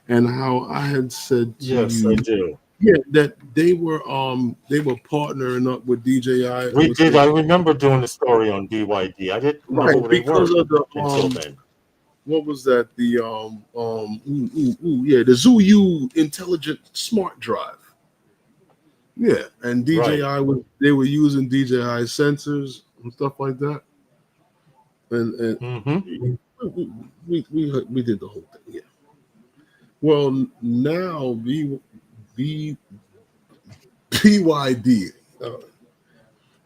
And how I had said to Yes, you, I do. yeah, that they were partnering up with DJI. We did. I remember doing a story on BYD. I didn't know Right, who they because were of the until then. what was that? The the ZooU intelligent smart drive. Yeah, and DJI they were using DJI sensors and stuff like that. And we did the whole thing. Yeah. Well, now BYD.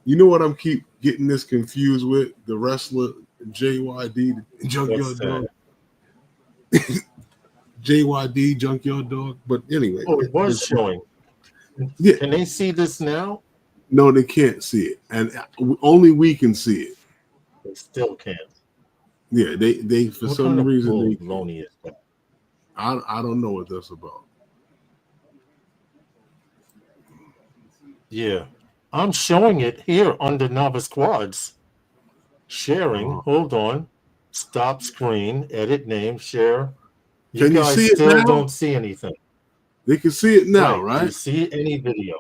You know what I'm keep getting this confused with? The wrestler JYD, Junkyard Dog. JYD, Junkyard Dog. But anyway. Oh, it was showing. Yeah. Can they see this now? No, they can't see it. And only we can see it. They still can't. Yeah, they for What some kind of reason they baloney is that? I don't know what that's about. Yeah. I'm showing it here under Novice Quads. Sharing. Hold on. Stop screen. Edit name. Share. Can you guys see it still now? don't see anything. They can see it now, right? Do you see any video?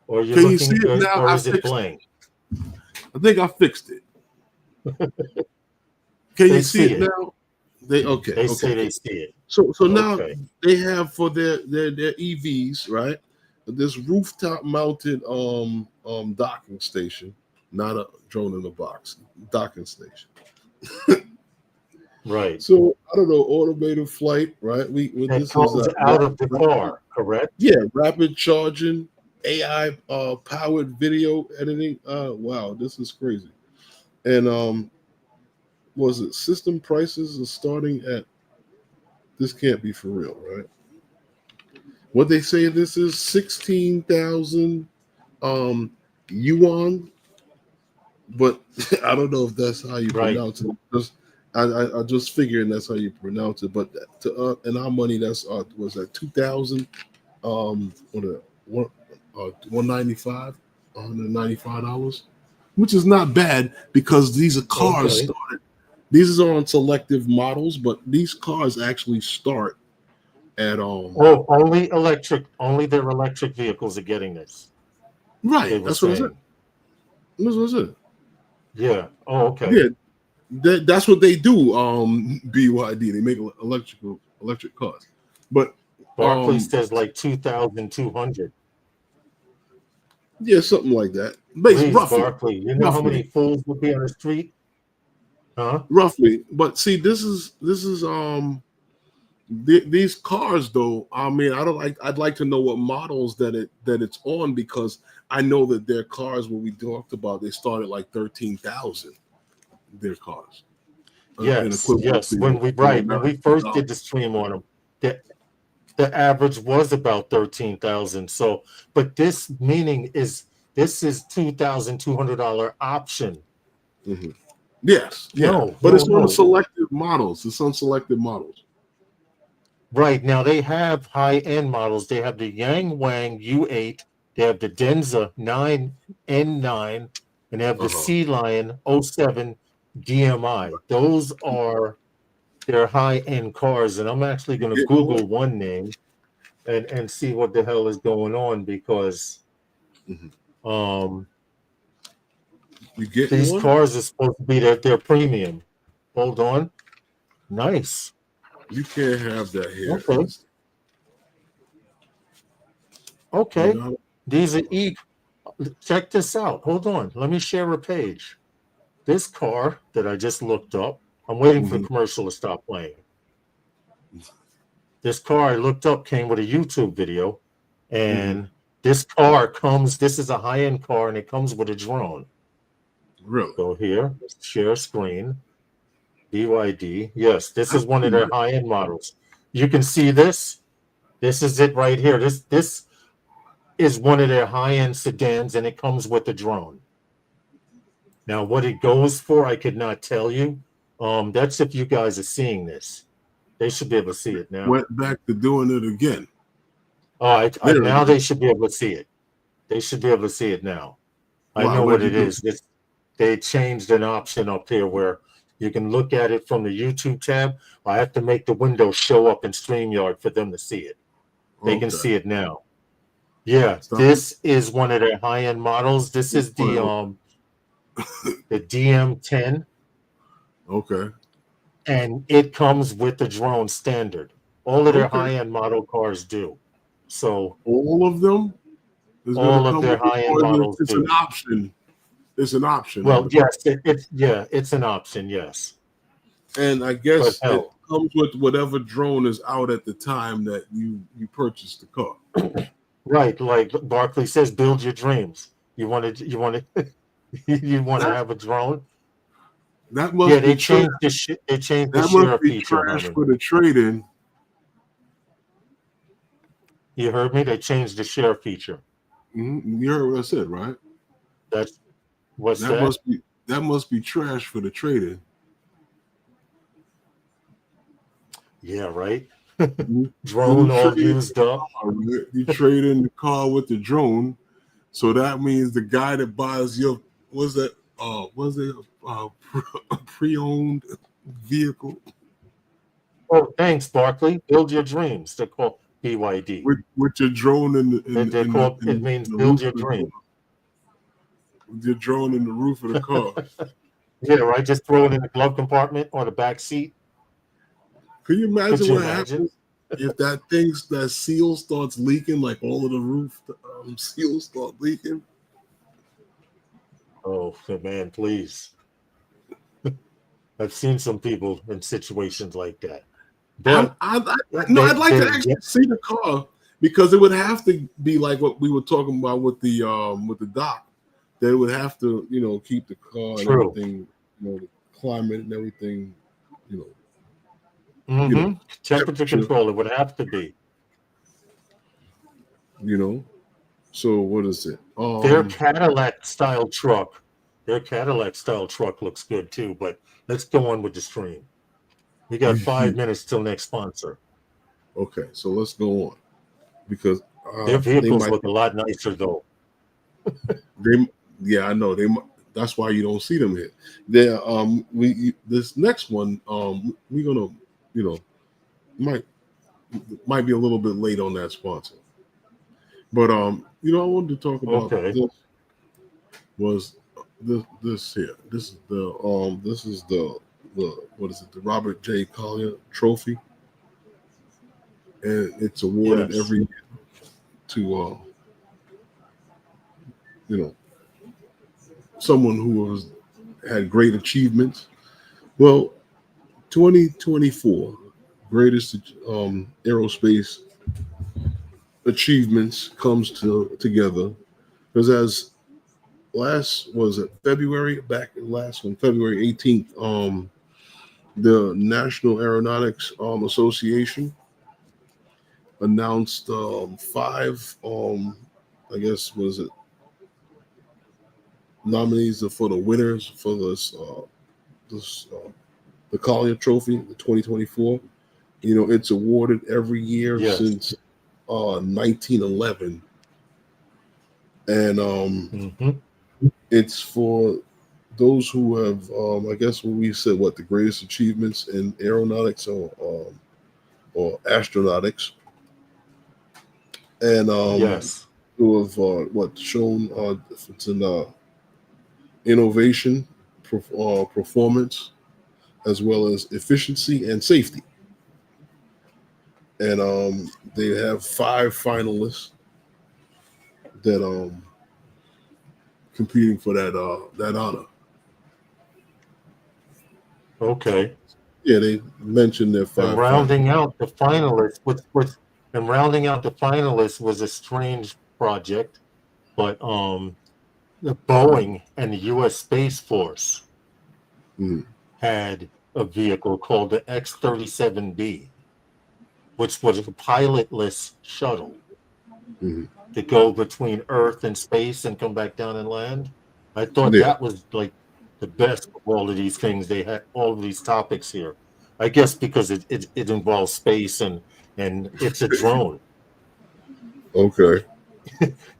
Or you're Can you looking see it now? or I is it fixed blank? I think I fixed it. Can you see it now? They say they see it. So now they have for their EVs, right? This rooftop mounted docking station, not a drone in a box, docking station. Right. So I don't know, automated flight, right? This comes is out of the car, correct? Yeah, rapid charging, AI powered video editing. Wow, this is crazy. And was it system prices are starting at? This can't be for real, right? What they say this is 16,000 yuan, but I don't know if that's how you pronounce it. I just figuring that's how you pronounce it, but in our money that's was that 2,000 $195, which is not bad because these are cars started. These are on selective models, but these cars actually start at only their electric vehicles are getting this. Right. That's what I said. That's what I said. Yeah. Oh, okay. Yeah. That's what they do. BYD. They make electric cars. But Barclay says like 2,200. Yeah, something like that. Roughly. Barclay, you know how many fools would be on the street? Huh? Roughly. But see, this is these cars though. I mean, I'd like to know what models that it's on, because I know that their cars, when we talked about, they started like 13,000. their cars. Yes. When we first did the stream on them, the average was about 13,000. So, but this is $2,200 option. Mm-hmm. Yes, but it's on selected models. It's on selected models. Right now, they have high-end models. They have the Yang Wang U8. They have the Denza 9N9, and they have the Sea Lion 07 DMI. Those are their high-end cars, and I'm actually going to Google one name and see what the hell is going on, because these cars are supposed to be their premium. Hold on. Nice. You can't have that here. Okay. These are check this out. Hold on. Let me share a page. This car that I just looked up, I'm waiting for the commercial to stop playing. This car I looked up came with a YouTube video, and this is a high-end car, and it comes with a drone. Really? Go here, share screen, BYD. Yes, this is one of their high-end models. You can see this. This is it right here. This is one of their high-end sedans, and it comes with a drone. Now, what it goes for, I could not tell you. That's if you guys are seeing this. They should be able to see it now. Went back to doing it again. Now they should be able to see it. They should be able to see it now. I know what it is. They changed an option up here where you can look at it from the YouTube tab. I have to make the window show up in StreamYard for them to see it. They can see it now. Yeah, this is one of their high-end models. This is the DM10. Okay. And it comes with the drone standard. All of their high-end model cars do. So all of them? All of their high-end models do. An option. It's an option. Well, yes, it's an option, yes. And I guess it comes with whatever drone is out at the time that you purchased the car. Right, like Barkley says, build your dreams. You want to have a drone? That must they changed the share feature. Trash for the trade-in. You heard me? They changed the share feature. You heard what I said, right? That must be trash for the trade-in. Yeah, right. Drone all used up. You trade in the car with the drone, so that means the guy that buys your a pre-owned vehicle. Oh, thanks, Barkley. Build your dreams. They're called BYD. With your drone it means build your dream. With your drone in the roof of the car. Yeah, right. Just throw it in the glove compartment or the back seat. Can you imagine what happens if that seal starts leaking, like all of the roof seals start leaking? Oh, man, please. I've seen some people in situations like that. But I'd like to actually see the car, because it would have to be like what we were talking about with the dock. They would have to, keep the car and everything, the climate and everything, temperature control. It would have to be. So what is it? Their Cadillac style truck looks good too. But let's go on with the stream. We got 5 minutes till next sponsor. Okay, so let's go on, because their vehicles look a lot nicer though. I know that's why you don't see them here. This next one, we're gonna, might be a little bit late on that sponsor, but I wanted to talk about this. Was this here? This is the what is it? The Robert J. Collier Trophy, and it's awarded every year to someone who had great achievements. Well, 2024 greatest aerospace achievements comes together, because as February, February 18th, the National Aeronautics Association announced 5 I guess was it nominees for the winners for the Collier Trophy, the 2024. You know, it's awarded every year since 1911, and it's for those who have, I guess, what we said, what the greatest achievements in aeronautics or astronautics, and who have shown it's in innovation, performance, as well as efficiency and safety. And they have 5 finalists that competing for that honor. Okay. Yeah, they mentioned their 5. And rounding out the finalists, was a strange project, but the Boeing and the U.S. Space Force had a vehicle called the X-37B, which was a pilotless shuttle to go between Earth and space and come back down and land. I thought that was like the best of all of these things. They had all of these topics here. I guess because it involves space and it's a drone. Okay.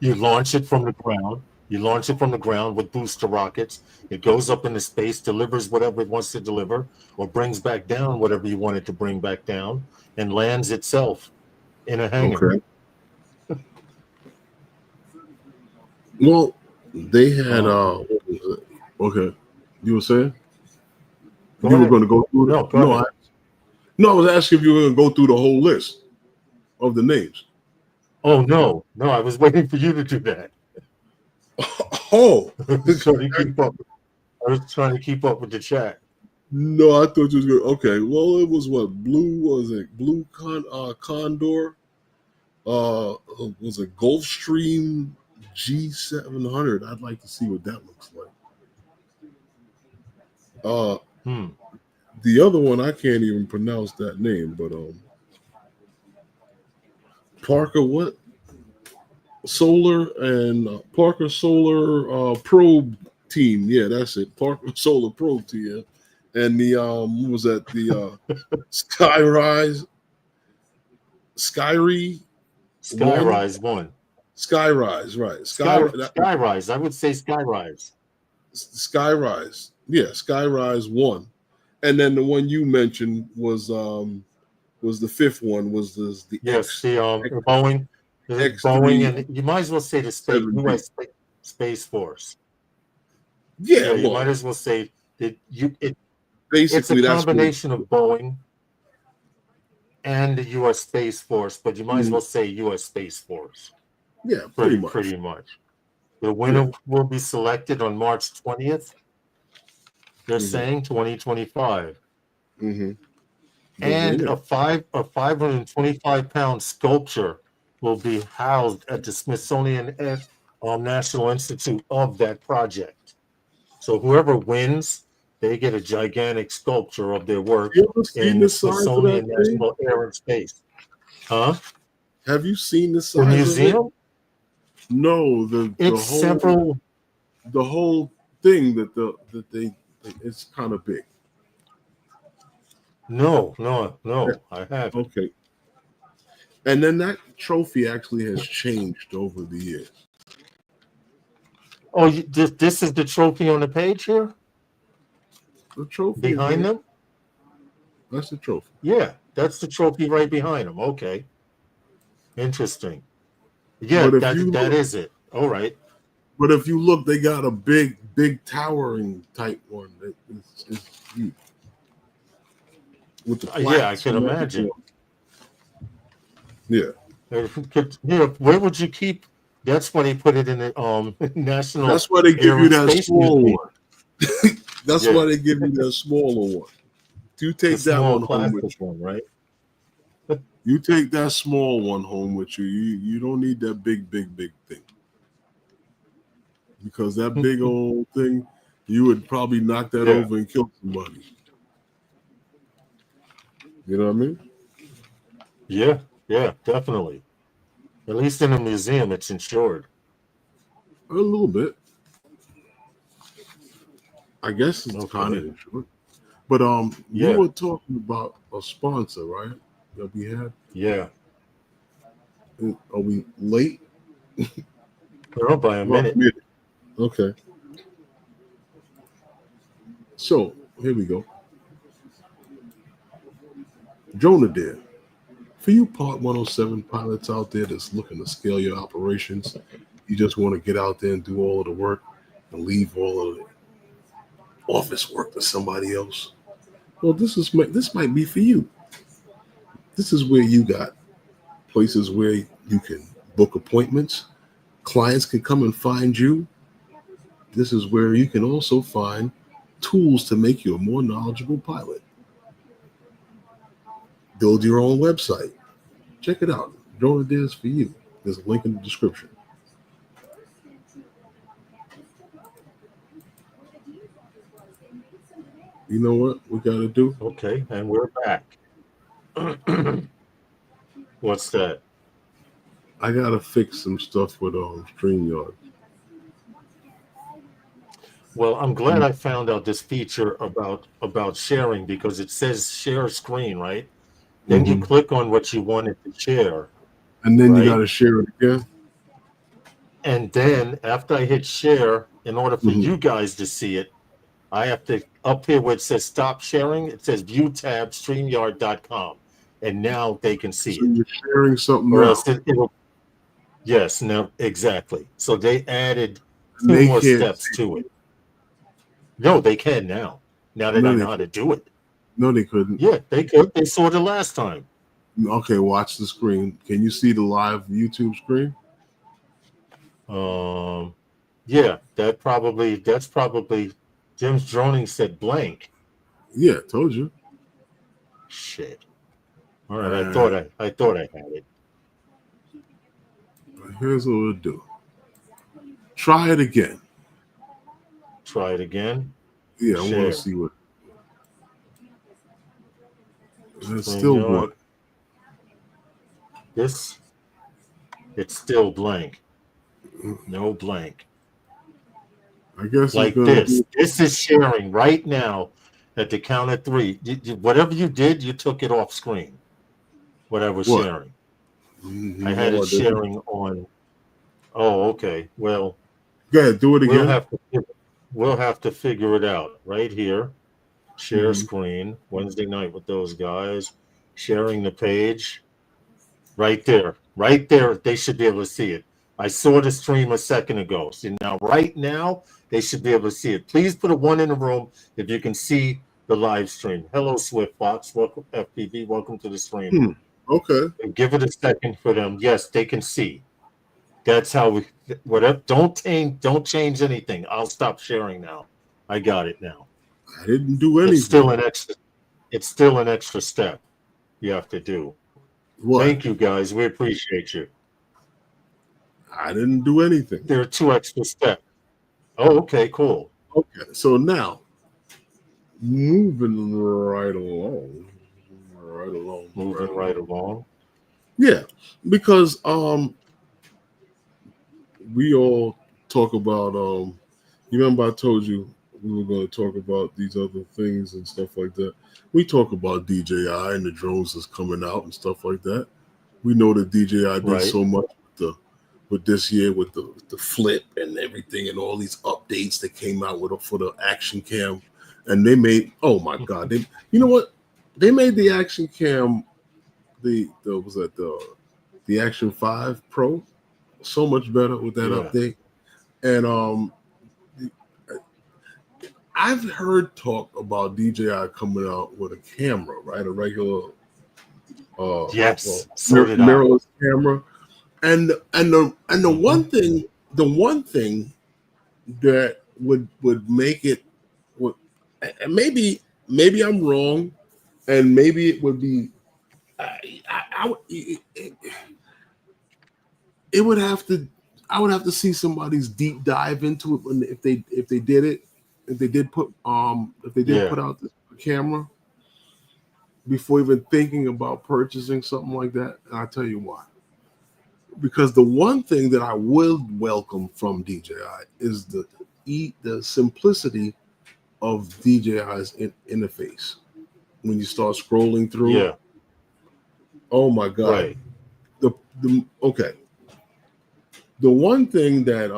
You launch it from the ground. You launch it from the ground with booster rockets. It goes up into space, delivers whatever it wants to deliver, or brings back down whatever you want it to bring back down, and lands itself in a hangar. Okay. Well, they had what was it? Okay. You were saying? You were going to go through it? No, I was asking if you were going to go through the whole list of the names. Oh, no, I was waiting for you to do that. Oh. I was trying to keep up with the chat. No, I thought you was going to. Okay, well, it was what? Blue Condor? Was it Gulfstream G700? I'd like to see what that looks like. The other one, I can't even pronounce that name, but Parker what? Solar and Parker Solar Probe Team. Yeah, that's it. Parker Solar Probe Team. And the what was that? The Skyrise 1. Skyrise, right. Skyrise. I would say Skyrise. Skyrise. Yeah, Skyrise 1. And then the one you mentioned was the 5th one, was the Boeing. Boeing, and you might as well say the U.S. Space Force. Yeah, you might as well say that it's a basically combination of Boeing and the U.S. Space Force, but you might as well say U.S. Space Force. Yeah, pretty much. The winner will be selected on March 20th. They're saying 2025. And a 525-pound sculpture will be housed at the Smithsonian National Institute of that project. So whoever wins, they get a gigantic sculpture of their work in the Smithsonian National Air and Space. Huh? Have you seen the size of the museum? Of it? No, the whole thing that they it's kind of big. No, I haven't. Okay. And then that trophy actually has changed over the years. Oh, this is the trophy on the page here? The trophy behind them? That's the trophy. Yeah, that's the trophy right behind them. Okay. Interesting. Yeah, that is it. All right. But if you look, they got a big towering type one. It's huge. With the I can imagine. Yeah. Where would you keep? That's why they put it in the national. That's why they give you that small one. That's why they give you that smaller one. You take that one home with you, right? You take that small one home with you. You don't need that big thing. because that big old thing, you would probably knock that over and kill somebody. You know what I mean? Yeah, definitely. At least in a museum, it's insured. A little bit. I guess it's kind of insured. But you were talking about a sponsor, right? That we had? Yeah. Are we late? No, by a minute. Okay. So here we go. Drone Adair. For you Part 107 pilots out there that's looking to scale your operations, you just want to get out there and do all of the work and leave all of the office work to somebody else. Well, this might be for you. This is where you got places where you can book appointments. Clients can come and find you. This is where you can also find tools to make you a more knowledgeable pilot. Build your own website. Check it out. Drone Adair is for you. There's a link in the description. You know what we got to do? Okay, and we're back. What's that? I got to fix some stuff with StreamYard. Well, I'm glad I found out this feature about sharing, because it says share screen, right? Then you click on what you wanted to share. And then you got to share it again. And then after I hit share, in order for you guys to see it, I have to, up here where it says stop sharing, it says view tab StreamYard.com. And now they can see so it. You're sharing something or now. else it'll, yes, no, exactly. So they added two more steps to it. No, they can now. Now that I know how to do it. No, they couldn't. Yeah, they could. They saw it last time. Okay, watch the screen. Can you see the live YouTube screen? Yeah, that's probably Jim's droning said blank. Yeah, told you. Shit. All right, I thought I had it. Here's what we'll do. Try it again. Try it again. Yeah, I want to see what. It's still blank. It's still blank. No blank. I guess like this. This is sharing right now at the count of three. Whatever you did, you took it off screen. What I was sharing. I had it sharing on. Oh, okay. Well, yeah, do it again. We'll have to figure it out right here. Share screen. Wednesday night with those guys. Sharing the page. Right there. Right there. They should be able to see it. I saw the stream a second ago. So now, right now, they should be able to see it. Please put a 1 in the room if you can see the live stream. Hello, Swift Fox. Welcome, FPV. Welcome to the stream. Okay. Give it a second for them. Yes, they can see. That's how we. Whatever. Don't change anything. I'll stop sharing now. I got it now. I didn't do anything. It's still an extra step you have to do. What? Thank you, guys. We appreciate you. I didn't do anything. There are 2 extra steps. Oh, okay, cool. Okay, so now moving right along. Moving right along. Yeah, because we all talk about you remember I told you we were going to talk about these other things and stuff like that. We talk about DJI and the drones that's coming out and stuff like that. We know that DJI did so much with this year with the flip and everything and all these updates that came out for the action cam, and they made, oh my god, you know what, they made the action cam, the Action 5 Pro so much better with that update. And I've heard talk about DJI coming out with a camera, right, a regular mirrorless camera. And the one thing that would make it, maybe I'm wrong, and maybe it would be, it would have to. I would have to see somebody's deep dive into it when if they did put out the camera before even thinking about purchasing something like that. And I'll tell you why. Because the one thing that I will welcome from DJI is the simplicity of DJI's interface. When you start scrolling through, Yeah. Oh my God. Right. Okay. The one thing that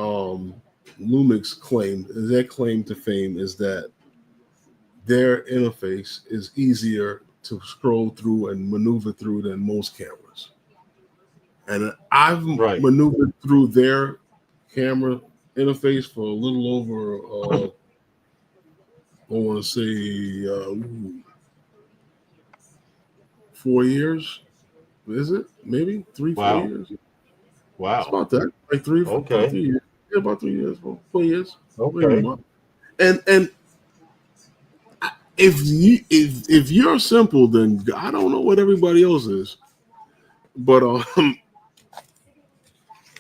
Lumix claimed, their claim to fame, is that their interface is easier to scroll through and maneuver through than most cameras. And I've maneuvered through their camera interface for a little over, I want to say 4 years. Is it? Maybe 3-4 years? Wow. It's about that. Like 3 years. Yeah, about 3 years, 4 years. Okay. And if you're simple, then I don't know what everybody else is. But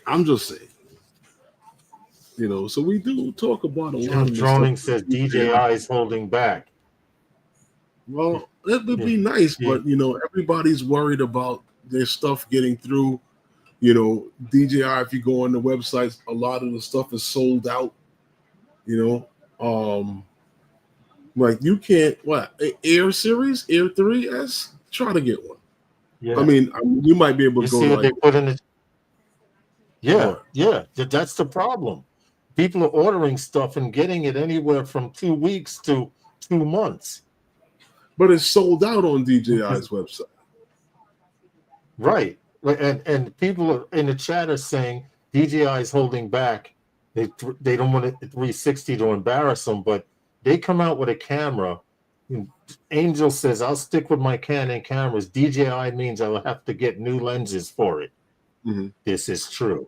I'm just saying. So we do talk about a lot of Droning says DJI is holding back. Well, it would be nice, but everybody's worried about their stuff getting through. DJI, if you go on the websites, a lot of the stuff is sold out. Like you can't Air Series, Air 3S, try to get one. Yeah. I mean, you might be able to go see to what they put in it. Yeah, that's the problem. People are ordering stuff and getting it anywhere from 2 weeks to 2 months. But it's sold out on DJI's website. Right. And people in the chat are saying DJI is holding back. They don't want a 360 to embarrass them, but they come out with a camera. Angel says, I'll stick with my Canon cameras. DJI means I'll have to get new lenses for it. Mm-hmm. This is true.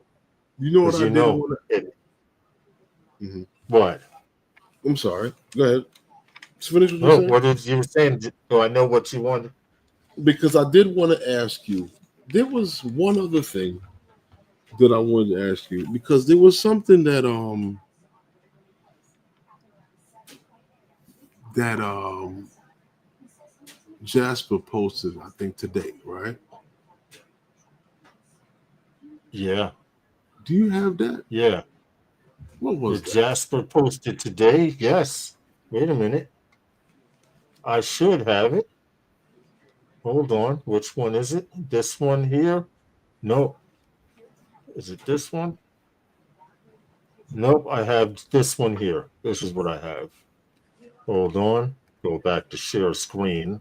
You know what I did? What? I'm sorry. Go ahead. Just finish what you're saying. What did you were saying? So I know what you wanted. Because I did want to ask you. There was one other thing that I wanted to ask you, because there was something that Jasper posted, I think today, right? Yeah. Do you have that? Yeah. What was that? Jasper posted today? Yes. Wait a minute. I should have it. Hold on. Which one is it? This one here? No. Is it this one? Nope. I have this one here. This is what I have. Hold on. Go back to share screen.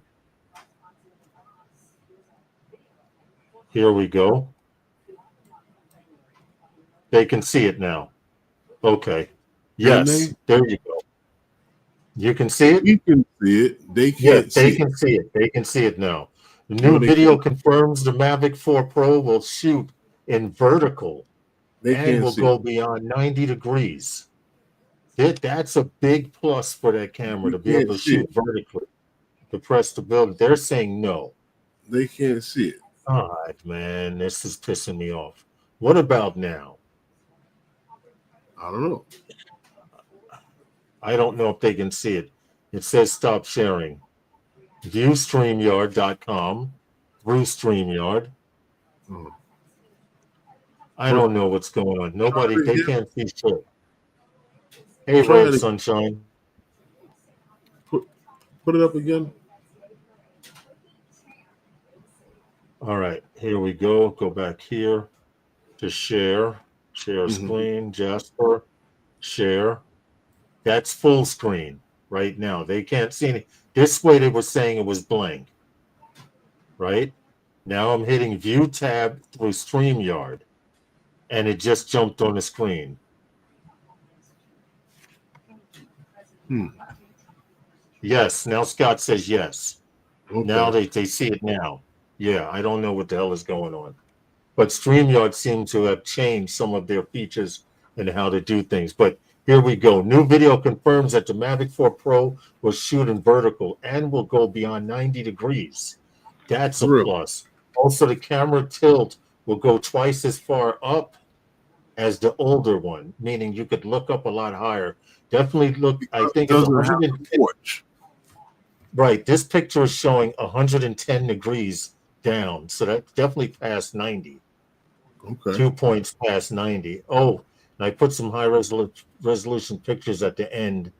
Here we go. They can see it now. Okay. Yes. There you go. You can see it? You can see it. They can't see it. They can see it. They can see it now. The new video confirms the Mavic 4 Pro will shoot in vertical and will go beyond 90 degrees. That's a big plus for that camera to be able to shoot vertically. To press the button. They're saying no. They can't see it. All right, man. This is pissing me off. What about now? I don't know. I don't know if they can see it. It says stop sharing. View StreamYard.com through StreamYard. I don't know what's going on. They can't see shit. Hey, Red Sunshine. Put it up again. All right, here we go. Go back here to share. Share screen, Jasper. Share. That's full screen right now. They can't see any. This way they were saying it was blank. Right? Now I'm hitting view tab through StreamYard. And it just jumped on the screen. Yes. Now Scott says yes. Okay. Now they see it now. Yeah, I don't know what the hell is going on. But StreamYard seemed to have changed some of their features and how to do things. But here we go. New video confirms that the Mavic 4 Pro will shoot in vertical and will go beyond 90 degrees. That's a plus. Also, the camera tilt will go twice as far up as the older one, meaning you could look up a lot higher. Definitely look. I think it's Doesn't have 100. a porch. Right. This picture is showing 110 degrees down, so that's definitely past 90. Okay. 2 points past 90. Oh, and I put some high resolution pictures at the end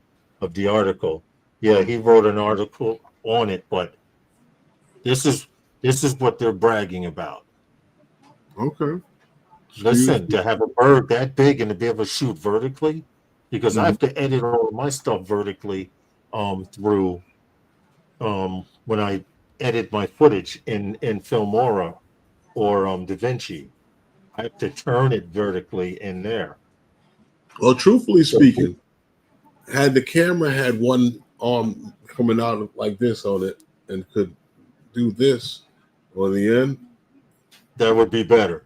of the article. Yeah, he wrote an article on it, but this is what they're bragging about. Okay. Listen, to have a bird that big and to be able to shoot vertically, because I have to edit all of my stuff vertically through when I edit my footage in Filmora or DaVinci. I have to turn it vertically in there. Well, truthfully speaking, had the camera had one arm coming out like this on it and could do this on the end, that would be better.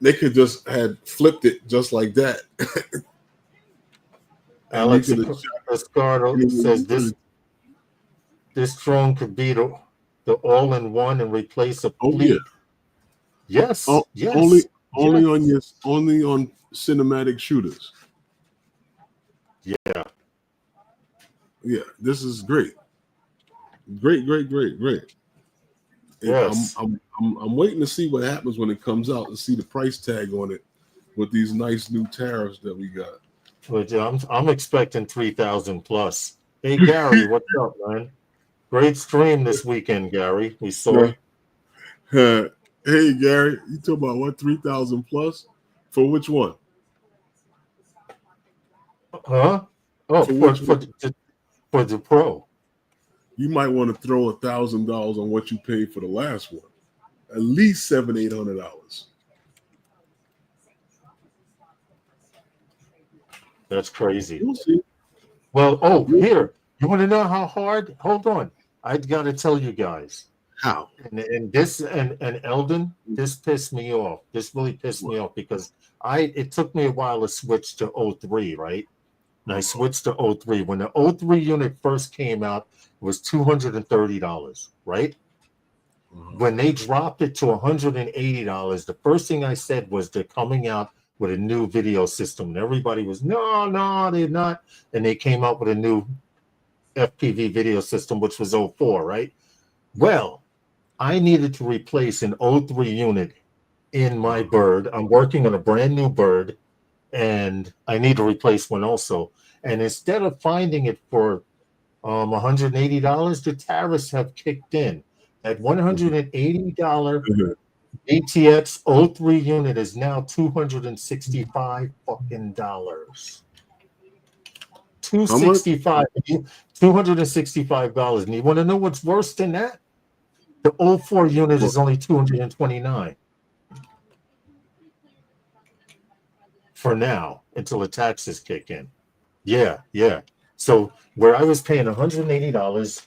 They could just had flipped it just like that. Alex Escardo says this drone could be the all-in-one and replace a fleet. Yeah. Yes, yes. Only on cinematic shooters. Yeah. Yeah, this is great. Great. Yes. I'm waiting to see what happens when it comes out and see the price tag on it with these nice new tariffs that we got. But I'm expecting 3,000 plus. Hey Gary, what's up, man? Great stream this weekend, Gary. We saw. Hey Gary, you talking about what 3,000 plus for which one? Huh? Oh, for the Pro. You might want to throw $1,000 on what you paid for the last one. At least $700-800. That's crazy. We'll see. Well, here. You want to know how hard? Hold on. I got to tell you guys. How? And this and Eldon, this pissed me off. This really pissed me off because it took me a while to switch to 03, right? And I switched to 03. When the 03 unit first came out, it was $230, right? When they dropped it to $180, the first thing I said was they're coming out with a new video system. And everybody was, no, they're not. And they came out with a new FPV video system, which was 04, right? Well, I needed to replace an 03 unit in my bird. I'm working on a brand new bird, and I need to replace one also. And instead of finding it for $180, the tariffs have kicked in. That $180 ATX 03 unit is now $265 fucking dollars. $265. And you want to know what's worse than that? The 04 unit is only $229 for now until the taxes kick in. Yeah. So where I was paying $180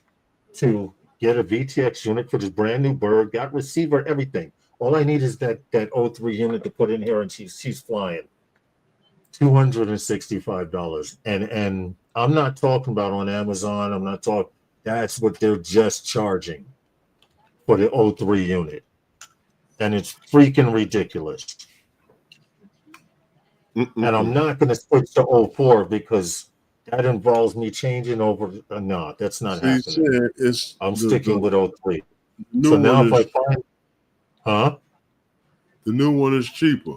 to get a VTX unit for this brand new bird, got receiver, everything. All I need is that 03 unit to put in here, and she's flying. $265. And I'm not talking about on Amazon. I'm not talking. That's what they're just charging for the 03 unit. And it's freaking ridiculous. And I'm not going to switch to 04 because that involves me changing over. No, that's not happening. I'm sticking with 03. So now if I find, the new one is cheaper.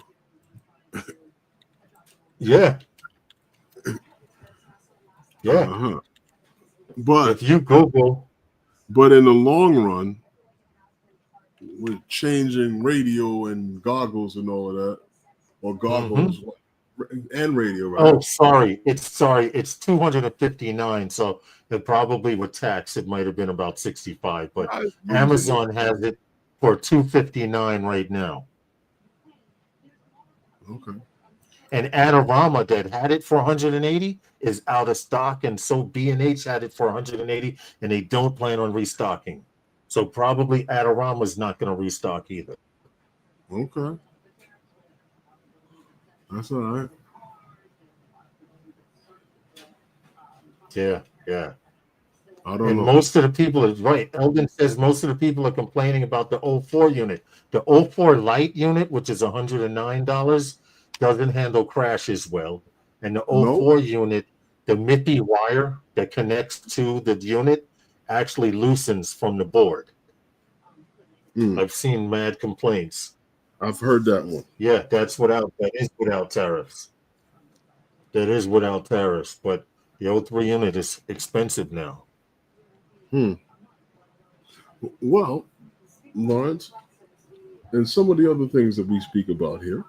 Yeah. But if you Google, but in the long run, with changing radio and goggles and all of that, or goggles and radio, right? Oh, sorry. It's $259. So it probably with tax, it might have been about $65. But Amazon has it for $259 right now. Okay. And Adorama that had it for $180 is out of stock, and so B&H had it for $180, and they don't plan on restocking. So probably Adorama is not going to restock either. Okay. That's all right. Yeah. I don't know. Most of the people is right. Eldon says most of the people are complaining about the 04 unit. The 04 Lite unit, which is $109, doesn't handle crashes well. And the No. 04 unit, the MIPI wire that connects to the unit actually loosens from the board. I've seen mad complaints. I've heard that one. Yeah, that is without tariffs. That is without tariffs, but the 03 unit is expensive now. Well, Lawrence, and some of the other things that we speak about here,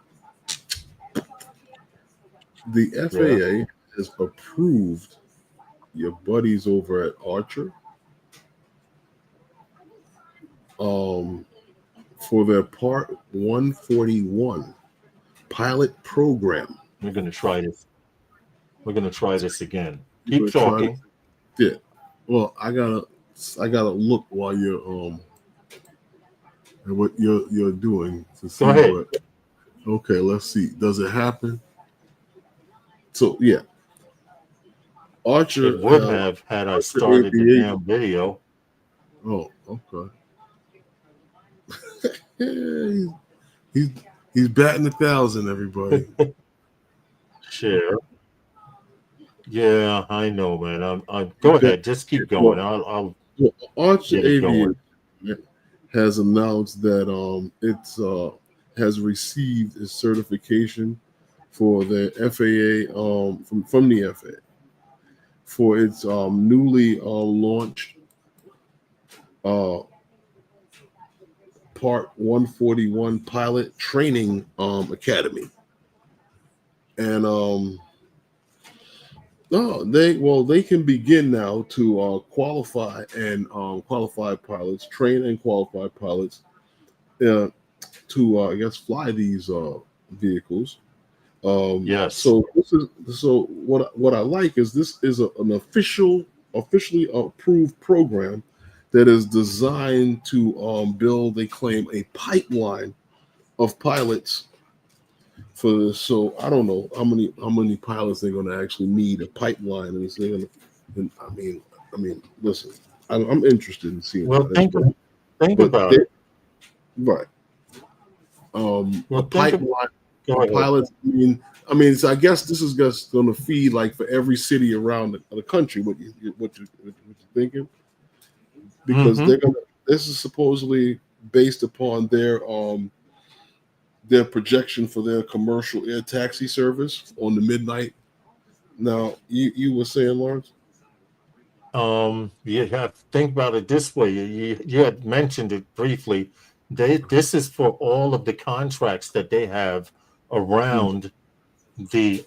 the FAA has approved your buddies over at Archer for their Part 141 pilot program. We're going to try this. We're going to try this again. Keep talking. Yeah. Well, I gotta look while you're at what you're doing to see. Go ahead. Okay, let's see. Does it happen? So yeah, Archer It would have had I started the damn video. Oh, okay. Yeah, he's batting 1,000, everybody. Share. Yeah, I know, man. I'm go ahead. Just keep going. I'll Archer get it Aviation going. has announced that it's has received its certification for the FAA from the FAA for its newly launched Part 141 Pilot Training Academy, and they can begin now to qualify and qualify pilots, train and qualify pilots to I guess fly these vehicles. Yes. So what I like is this is an officially approved program that is designed to build, they claim, a pipeline of pilots for this. So I don't know how many pilots they're going to actually need a pipeline, and I mean, listen, I'm interested in seeing. Well, think about it. Right. A pipeline. Pilots. I mean, so I guess this is just going to feed like for every city around the country. What you thinking? Because they're gonna. This is supposedly based upon their projection for their commercial air taxi service on the midnight. Now, you were saying, Lawrence? You have to think about it this way. You had mentioned it briefly. This is for all of the contracts that they have around the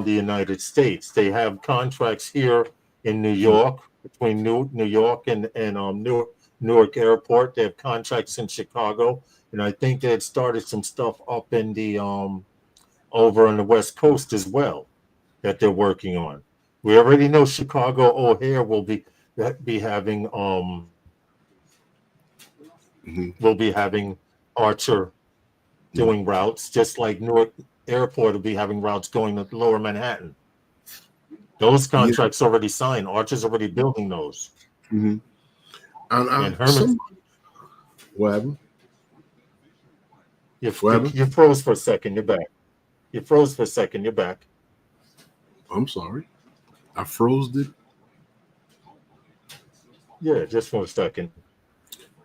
United States. They have contracts here in New York, between New York and Newark Airport. They have contracts in Chicago, and I think they had started some stuff up in the over on the West Coast as well that they're working on. We already know Chicago O'Hare will be having Archer doing routes, just like Newark Airport will be having routes going to Lower Manhattan. Those contracts already signed. Archer's already building those. Mm-hmm. And Herman, what happened? You froze for a second. You're back. You froze for a second. You're back. I'm sorry. I froze it. Yeah, just for a second.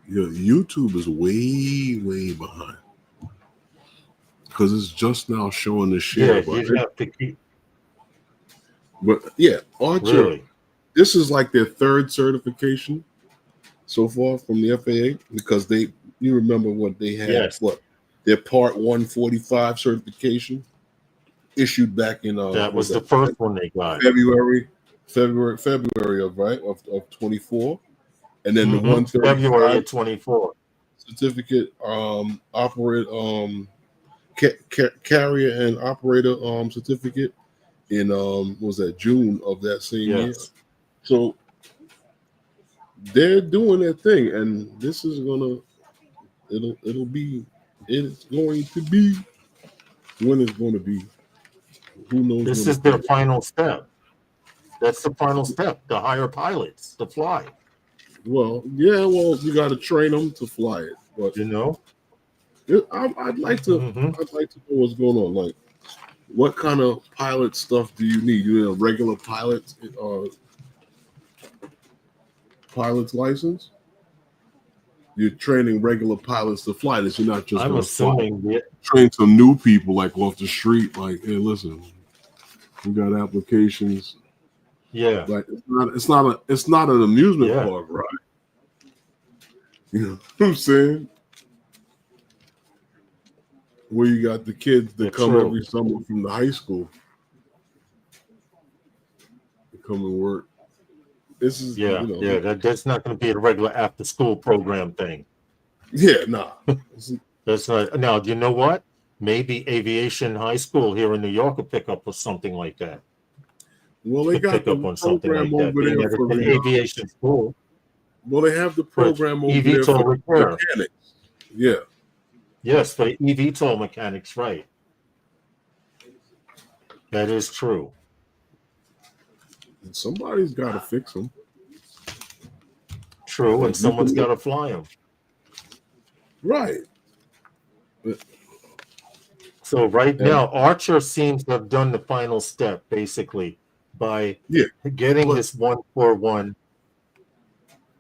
Yeah, YouTube is way behind because it's just now showing the share. Yeah, you have to keep. But yeah, Archer. Really? This is like their third certification so far from the FAA because you remember what they had? Yes. What their Part 145 certification issued back in that was the first one they got. February of 24, and then the 135 February of 24 certificate carrier and operator certificate in was that June of that same year. So they're doing their thing, and this is it's going to be when it's going to be. Who knows? This is their final step. That's the final step. To hire pilots to fly. Well, yeah. Well, you got to train them to fly it, but you know, I'd like to. I'd like to know what's going on. Like, What kind of pilot stuff do you need? You need a regular pilot's license? You're training regular pilots to fly this. You're not just I'm going to assuming train some new people like off the street. Like, hey, listen, we got applications. Yeah. Like it's not an amusement park, right? You know what I'm saying? Where you got the kids that come every summer from the high school to come and work. This is that's not going to be a regular after school program thing. Yeah, nah. That's not. Now, do you know what? Maybe Aviation High School here in New York will pick up with something like that. Well, they got the program over there for aviation school. Well, they have the program over there for mechanics. Yeah. Yes, for eVTOL mechanics, right. That is true. And somebody's got to fix them. True, and someone's got to fly them. Right. So right now, Archer seems to have done the final step, basically, by getting this 141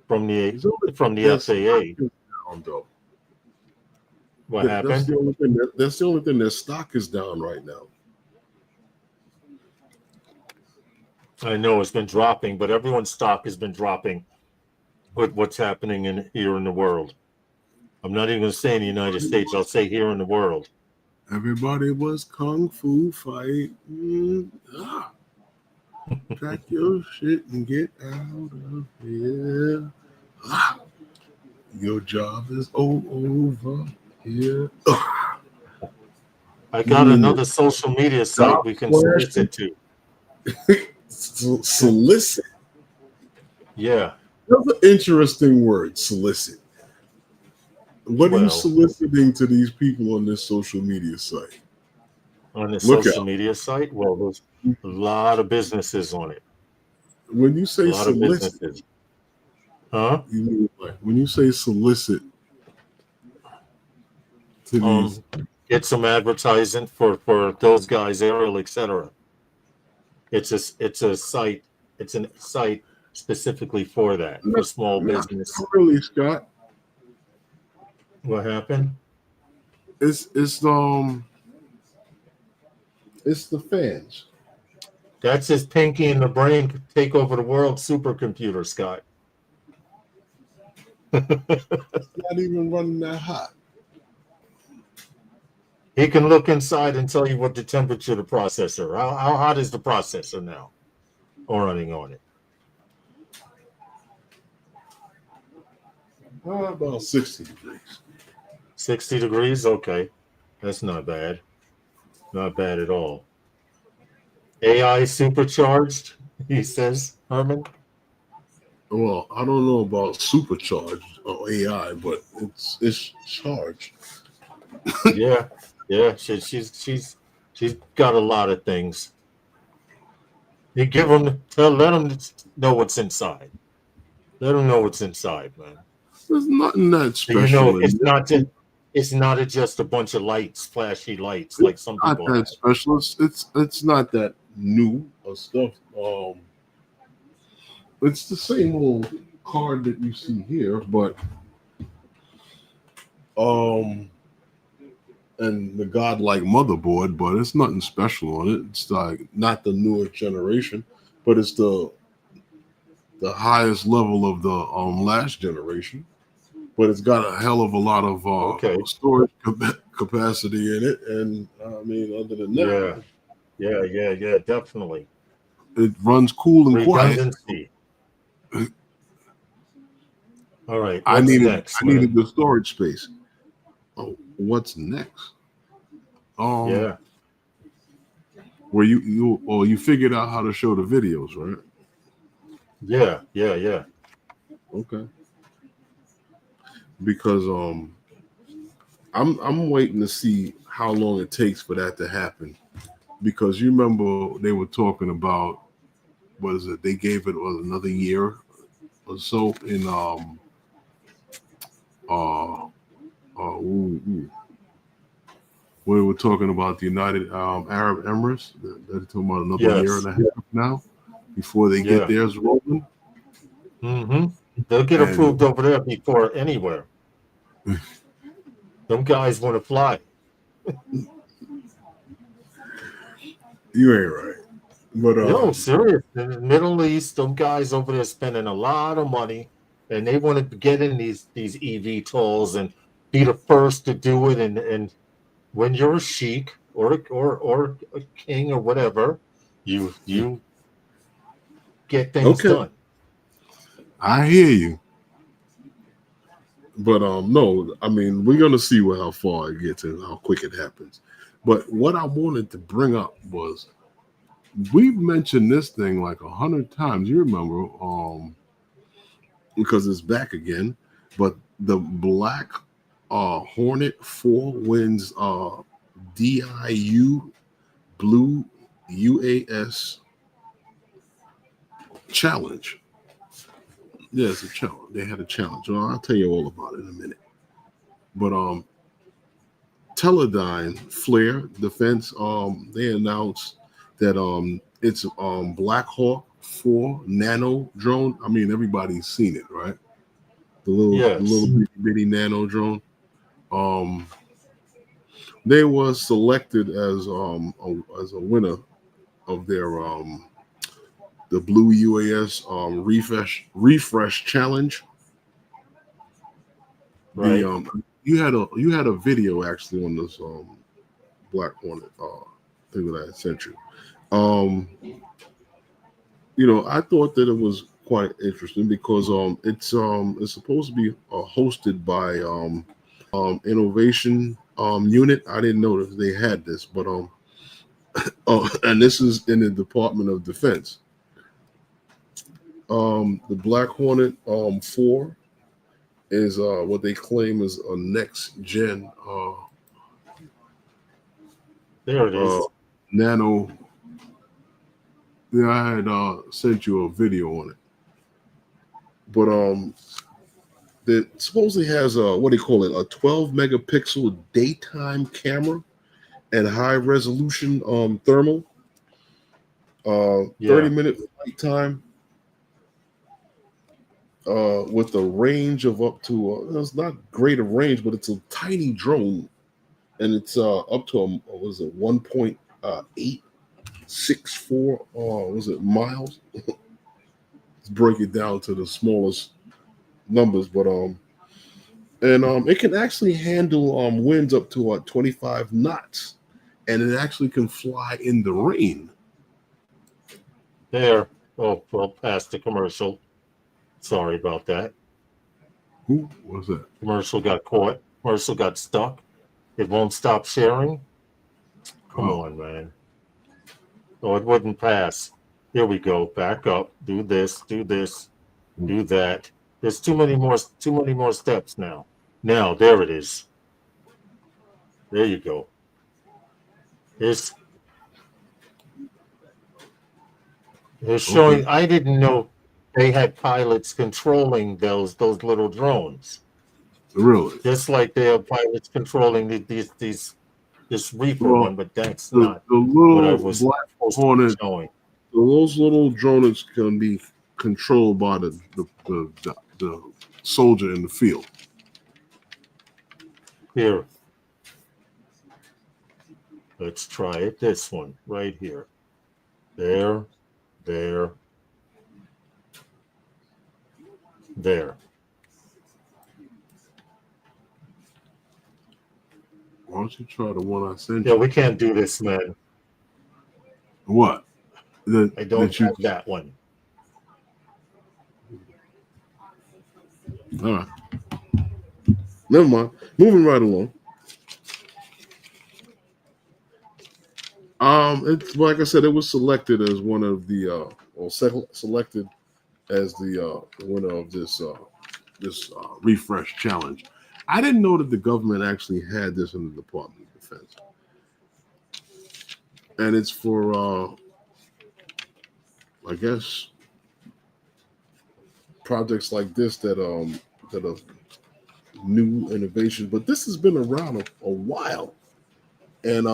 from the FAA. What happened? That's the only thing. Their stock is down right now. I know it's been dropping, but everyone's stock has been dropping with what's happening here in the world. I'm not even going to say in the United States. I'll say here in the world. Everybody was kung fu fight. Pack your shit and get out of here. Your job is over here. I got another social media site we can solicit to. Solicit? Yeah. That's an interesting word, solicit. What are you soliciting to these people on this social media site? On this social media site? Well, there's a lot of businesses on it. When you say solicit, huh? You mean like when you say solicit to these, get some advertising for those guys, Ariel, etc. It's a site. It's a site specifically for that, for small business. Not really, Scott. What happened? It's the fans. That's his Pinky in the Brain take over the world supercomputer, Scott. It's not even running that hot. He can look inside and tell you what the temperature of the processor. How hot is the processor now? Or running on it? About 60 degrees. 60 degrees? Okay. That's not bad. Not bad at all. AI supercharged, he says, Herman. Well, I don't know about supercharged or AI, but it's charged. Yeah. She's got a lot of things. You let them know what's inside. Let them know what's inside, man. There's nothing that special. It's not just a bunch of lights, flashy lights, like some people. Not that special. It's not that new or stuff. It's the same old card that you see here, but and the godlike motherboard, but it's nothing special on it. It's like not the newest generation, but it's the highest level of the last generation. But it's got a hell of a lot of storage capacity in it, and I mean, other than that, yeah, definitely. It runs cool and quiet. All right, I needed the storage space. Oh, what's next? Where you figured out how to show the videos, right? Yeah. Okay. Because I'm waiting to see how long it takes for that to happen. Because you remember they were talking about they gave it another year or so in We were talking about the United Arab Emirates. They're talking about another year Yes. and a half now before they get Yeah. theirs rolling. Mm-hmm. They'll get And approved over there before anywhere. Them guys want to fly. you ain't right. But Yo, serious. In the Middle East, them guys over there spending a lot of money, and they want to get in these EV tolls and be the first to do it. And when you're a sheik or a king or whatever, you get things okay, done. I hear you. But no, I mean we're gonna see how far it gets and how quick it happens. But what I wanted to bring up was we've mentioned this thing like 100 times. You remember, because it's back again. But the black Hornet 4 wins DIU Blue UAS challenge. Yeah, it's a challenge. They had a challenge. Well, I'll tell you all about it in a minute. But Teledyne Flare Defense, they announced that it's Black Hawk 4 nano drone. I mean, everybody's seen it, right? The little bitty nano drone. They was selected as a winner of their the Blue UAS refresh challenge. Right. The you had a video actually on this Black Hornet thing that I sent you. I thought that it was quite interesting because it's supposed to be hosted by Innovation Unit. I didn't know that they had this, but and this is in the Department of Defense. The Black Hornet 4 is what they claim is a next gen There it is. nano. Yeah, I had sent you a video on it, but it supposedly has a what do you call it? A 12 megapixel daytime camera and high resolution thermal. 30-minute flight time. With a range of up to it's not great a range, but it's a tiny drone, and it's up to what is it 1.864 was it miles? Let's break it down to the smallest numbers, but it can actually handle winds up to 25 knots, and it actually can fly in the rain. There. Oh, well, past the commercial. Sorry about that. Who was that? Commercial got caught. Commercial got stuck. It won't stop sharing. Come on, man. Oh, it wouldn't pass. Here we go. Back up. Do this. Do this. Do that. There's too many more steps now. Now, there it is. There you go. It's showing. Okay. I didn't know they had pilots controlling those little drones. Really? Just like they have pilots controlling this Reaper one, but that's not the little what I was Black Hornet. Those little drones can be controlled by the soldier in the field. Here. Let's try it. This one right here. There. Why don't you try the one I sent you? Yeah, we can't do this, man. What? I don't have that one. All right. Never mind. Moving right along. It's like I said, it was selected as one of the selected as the winner of this refresh challenge. I didn't know that the government actually had this in the Department of Defense, and it's for I guess projects like this that are new innovation. But this has been around a while. and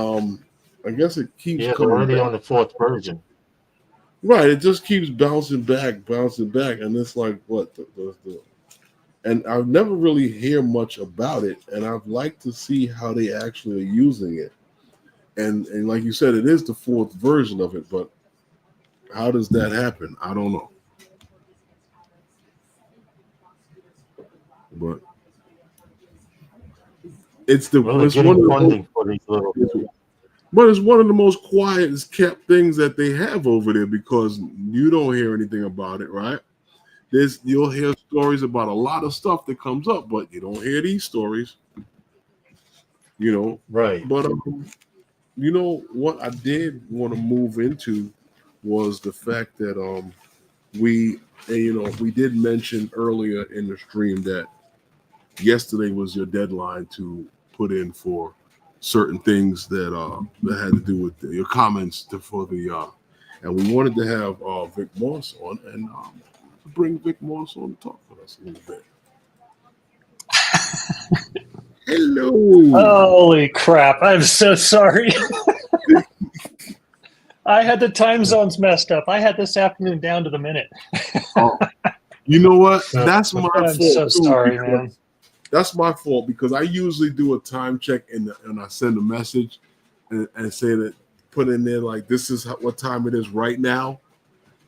I guess it keeps Yeah, they're coming already back. on the 4th version. Right, it just keeps bouncing back, and it's like what and I've never really hear much about it, and I'd like to see how they actually are using it. And like you said, it is the 4th version of it, but how does that happen? I don't know. But it's the Well, it's they're one getting of the funding for these little. but it's one of the most quietest kept things that they have over there because you don't hear anything about it, right? You'll hear stories about a lot of stuff that comes up, but you don't hear these stories, you know. Right. But you know what I did want to move into was the fact that we did mention earlier in the stream that yesterday was your deadline to put in for certain things that had to do with your comments and we wanted to have Vic Moss on and bring Vic Moss on to talk with us a little bit. Hello. Holy crap. I'm so sorry. I had the time zones messed up. I had this afternoon down to the minute. You know what? That's my fault. I'm so sorry, man. That's my fault because I usually do a time check and I send a message and say that put in there like this is what time it is right now.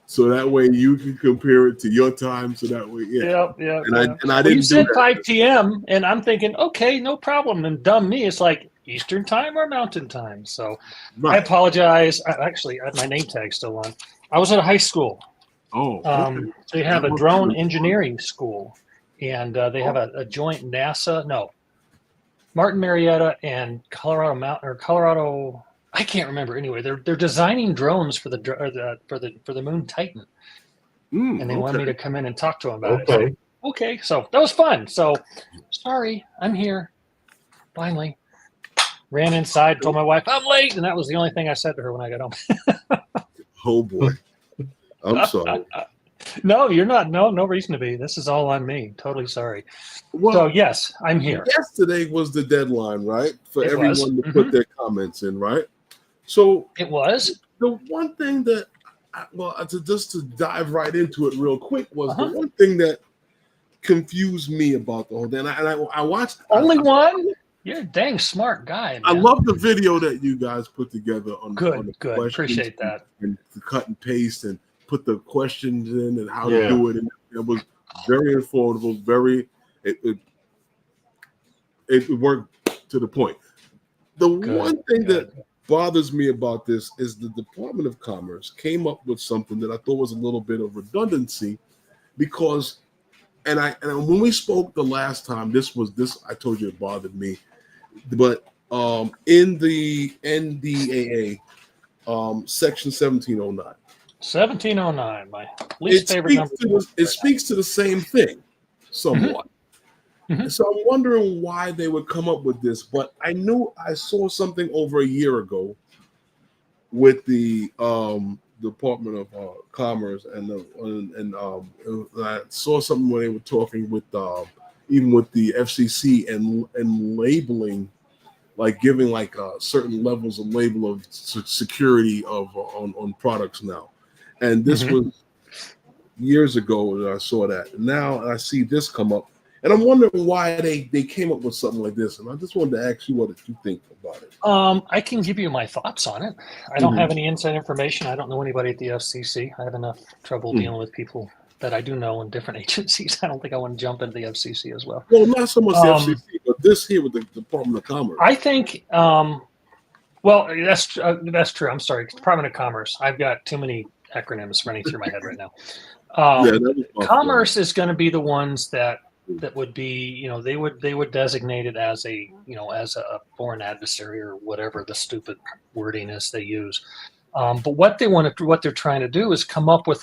So that way you can compare it to your time. So that way, yeah. Yep. And I didn't you said do that. 5 p.m. and I'm thinking, okay, no problem. And dumb me, it's like Eastern time or Mountain time. So I apologize. Actually, I have my name tag still on. I was at a high school. Oh, okay. They have a drone engineering school, and they have a joint Martin Marietta and Colorado. I can't remember. Anyway, they're designing drones for the Moon Titan, and they wanted me to come in and talk to them about it. Okay, so that was fun. So sorry, I'm here. Finally, ran inside, told my wife I'm late, and that was the only thing I said to her when I got home. Oh boy, I'm sorry. No, you're not. No reason to be. This is all on me. Totally sorry. Well, so yes, I'm here. Yesterday was the deadline, right, for everyone to put their comments in, right? So it was the one thing that, to dive right into it real quick was the one thing that confused me about the whole thing. And I watched one. You're a dang smart guy, man. I love the video that you guys put together on good. Appreciate that. And the cut and paste and put the questions in and how to do it. And it was very informative. It worked to the point. The one thing that bothers me about this is the Department of Commerce came up with something that I thought was a little bit of redundancy because, and when we spoke the last time, this I told you it bothered me, but in the NDAA, section 1709. 1709, my least favorite number. It speaks to the same thing, somewhat. So I'm wondering why they would come up with this, but I knew I saw something over a year ago with the Department of Commerce, and I saw something where they were talking with even with the FCC and labeling, like giving like certain levels of label of security on products now, and this was years ago that I saw that. Now I see this come up. And I'm wondering why they came up with something like this. And I just wanted to ask you what you think about it. I can give you my thoughts on it. I don't have any inside information. I don't know anybody at the FCC. I have enough trouble dealing with people that I do know in different agencies. I don't think I want to jump into the FCC as well. Well, not so much the FCC, but this here with the Department of Commerce. I think, well, that's true. I'm sorry. Department of Commerce. I've got too many acronyms running through my head right now. Commerce is going to be the ones that would be, they would designate it as a foreign adversary or whatever the stupid wording is they use. But what they're trying to do is come up with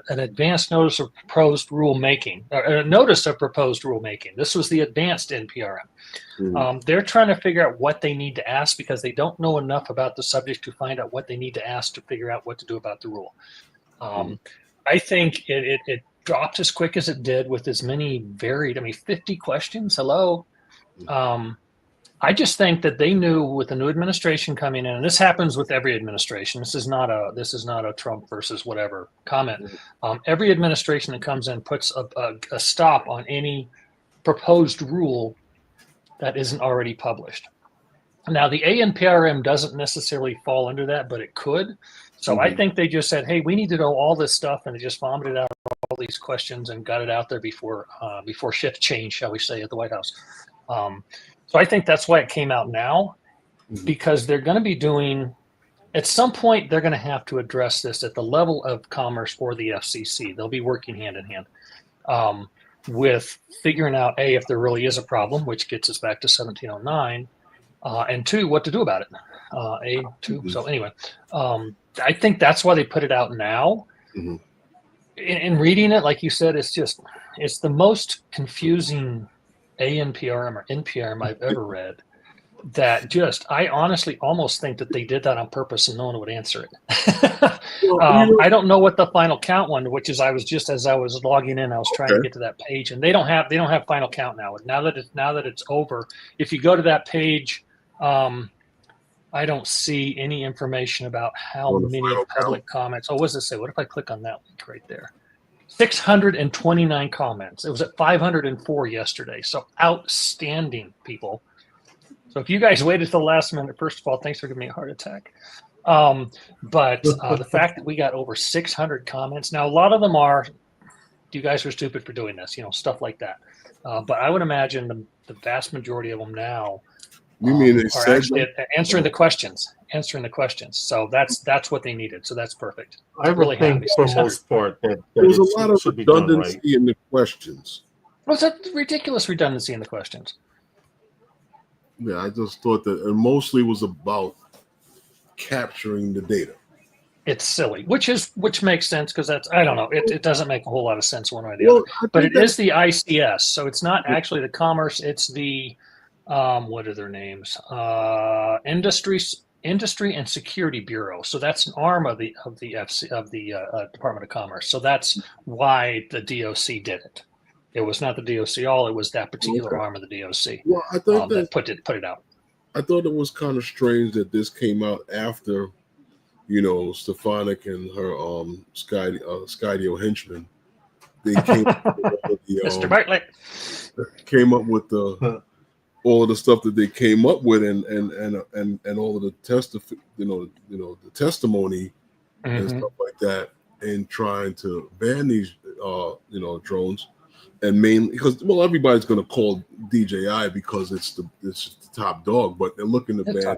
an advanced notice of proposed rulemaking, or a notice of proposed rulemaking. This was the advanced NPRM. They're trying to figure out what they need to ask because they don't know enough about the subject to find out what they need to ask to figure out what to do about the rule. I think it dropped as quick as it did with as many varied, 50 questions. Hello. I just think that they knew with the new administration coming in, and this happens with every administration. This is not a Trump versus whatever comment. Every administration that comes in puts a stop on any proposed rule that isn't already published. Now, the ANPRM doesn't necessarily fall under that, but it could. So I think they just said, hey, we need to know all this stuff, and they just vomited out all these questions and got it out there before shift change, shall we say, at the White House. So I think that's why it came out now, because they're going to be doing, at some point, they're going to have to address this at the level of Commerce or the FCC. They'll be working hand in hand with figuring out, A, if there really is a problem, which gets us back to 1709, and 2, what to do about it. So anyway, I think that's why they put it out now. In reading it, like you said, it's the most confusing ANPRM or NPRM I've ever read. That I honestly almost think that they did that on purpose and no one would answer it. I don't know what the final count one, which is as I was logging in, I was trying to get to that page, and they don't have final count now. Now that it's over, if you go to that page, I don't see any information about how many public comments. Oh, what does it say? What if I click on that link right there? 629 comments. It was at 504 yesterday. So outstanding, people. So if you guys waited till the last minute, first of all, thanks for giving me a heart attack. But the fact that we got over 600 comments. Now, a lot of them are, you guys are stupid for doing this, stuff like that. But I would imagine the vast majority of them now You mean they are said actually answering the questions. So that's what they needed. So that's perfect. I really think for the most part that there's a lot of redundancy in the questions. Well, it's a ridiculous redundancy in the questions. Yeah, I just thought that it mostly was about capturing the data. It's silly, which makes sense because I don't know. It doesn't make a whole lot of sense one way or the other. But it is the ICS, so it's not actually the Commerce. It's the what are their names? Industry and Security Bureau. So that's an arm of the Department of Commerce. So that's why the DOC did it. It was not the DOC all. It was that particular arm of the DOC. Well, I thought that put it out. I thought it was kind of strange that this came out after, Stefanik and her Skydio henchmen. They came up with Mr. Bartlett came up with all of the stuff that they came up with and all of the the testimony and stuff like that, and trying to ban these drones. And mainly because everybody's going to call DJI because it's the top dog, but they're looking to ban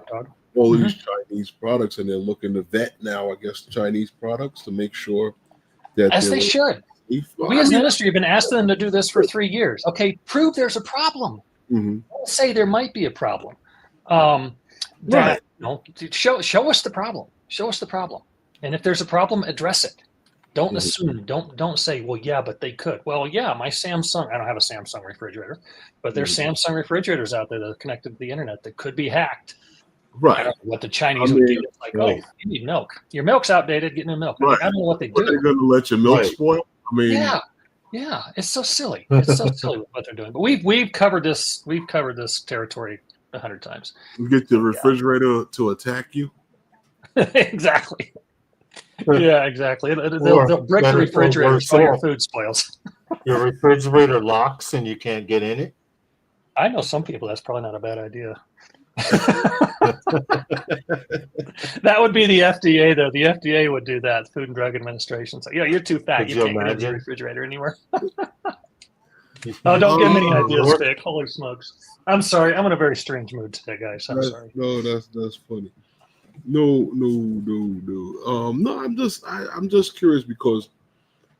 all of these Chinese products, and they're looking to vet now, I guess, Chinese products to make sure that as they should. We as an industry have been asking them to do this for 3 years. Okay, prove there's a problem. Don't say there might be a problem. Right. Show us the problem. Show us the problem, and if there's a problem, address it. Don't assume. Don't say, well, yeah, but they could. Well, yeah, my Samsung. I don't have a Samsung refrigerator, but there's Samsung refrigerators out there that are connected to the internet that could be hacked. Right. I don't know what the Chinese would do. It's like, you need milk. Your milk's outdated. Get new milk. Right. I don't know what they do. They're going to let your milk spoil. I mean, yeah. It's so silly. It's so silly what they're doing. But we've covered this. We've covered this territory 100 times. You get the refrigerator to attack you. Exactly. Yeah, exactly. They'll break the refrigerator so your food spoils. Your refrigerator locks and you can't get in it. I know some people that's probably not a bad idea. That would be the FDA, though. The FDA would do that. Food and Drug Administration. So, you're too fat. You can't get in the refrigerator anymore. Oh, don't give me any ideas, Vic. Holy smokes! I'm sorry. I'm in a very strange mood today, guys. I'm sorry. No, that's funny. No. No, I'm just curious because,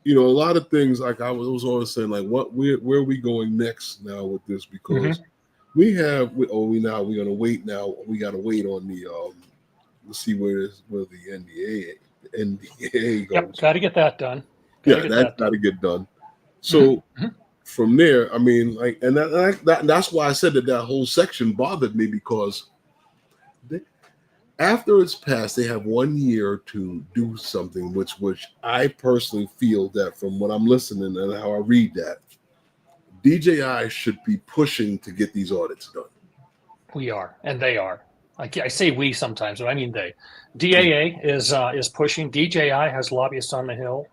a lot of things, like I was always saying, like where are we going next now with this? Because we're gonna wait now. We gotta wait on the let's see where the NDAA goes. Yep, got to get that done. That's got to get done. So from there, I mean, like, and that's why I said that whole section bothered me, because after it's passed, they have 1 year to do something, which I personally feel that from what I'm listening and how I read that, DJI should be pushing to get these audits done. We are, and they are. I say we sometimes, but I mean they. DAA is pushing. DJI has lobbyists on the Hill,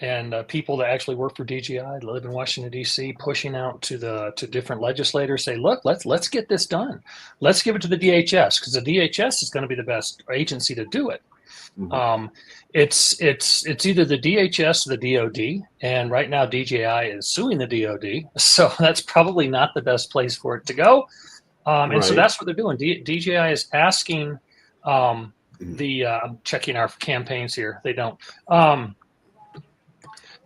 and people that actually work for DJI that live in Washington D.C. pushing out to different legislators. Say, look, let's get this done. Let's give it to the DHS because the DHS is going to be the best agency to do it. Mm-hmm. It's either the DHS or the DoD, and right now DJI is suing the DoD, so that's probably not the best place for it to go. And so that's what they're doing. DJI is asking I'm checking our campaigns here. They don't.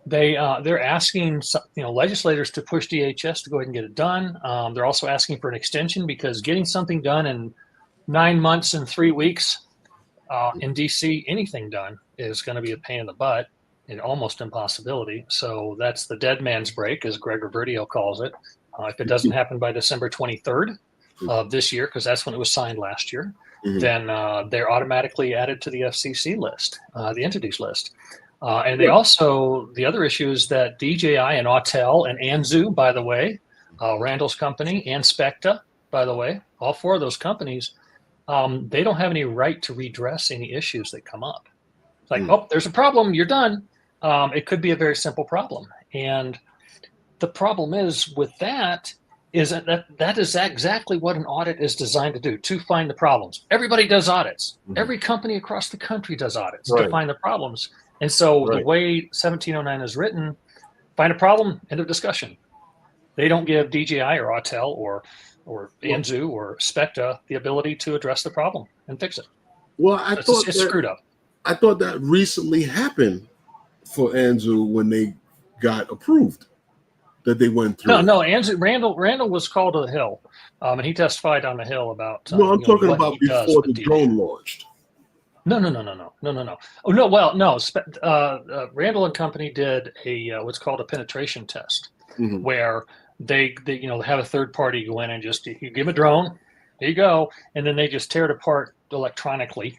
They're asking legislators to push DHS to go ahead and get it done. They're also asking for an extension because getting something done in 9 months and 3 weeks in DC, anything done is going to be a pain in the butt and almost impossibility. So that's the dead man's break, as Gregor Verdio calls it. If it doesn't happen by December 23rd of this year, because that's when it was signed last year, then they're automatically added to the FCC list, the entities list. And they also, the other issue is that DJI and Autel and Anzu, by the way, Randall's company, and Specta, by the way, all four of those companies, they don't have any right to redress any issues that come up. It's like, oh, there's a problem, you're done. It could be a very simple problem. And the problem is with that is that is exactly what an audit is designed to do, to find the problems. Everybody does audits. Every company across the country does audits to find the problems. And so the way 1709 is written, find a problem, end of discussion. They don't give DJI or Autel or Anzu or Specta the ability to address the problem and fix it. Well, it's screwed up. I thought that recently happened for Anzu when they got approved, that they went through. No, Anzu, Randall was called to the Hill, and he testified on the Hill about. No, I'm talking about before the drone launched. No. Oh no, well, no. Randall and company did a what's called a penetration test, where they have a third party go in and just you give them a drone, there you go, and then they just tear it apart electronically,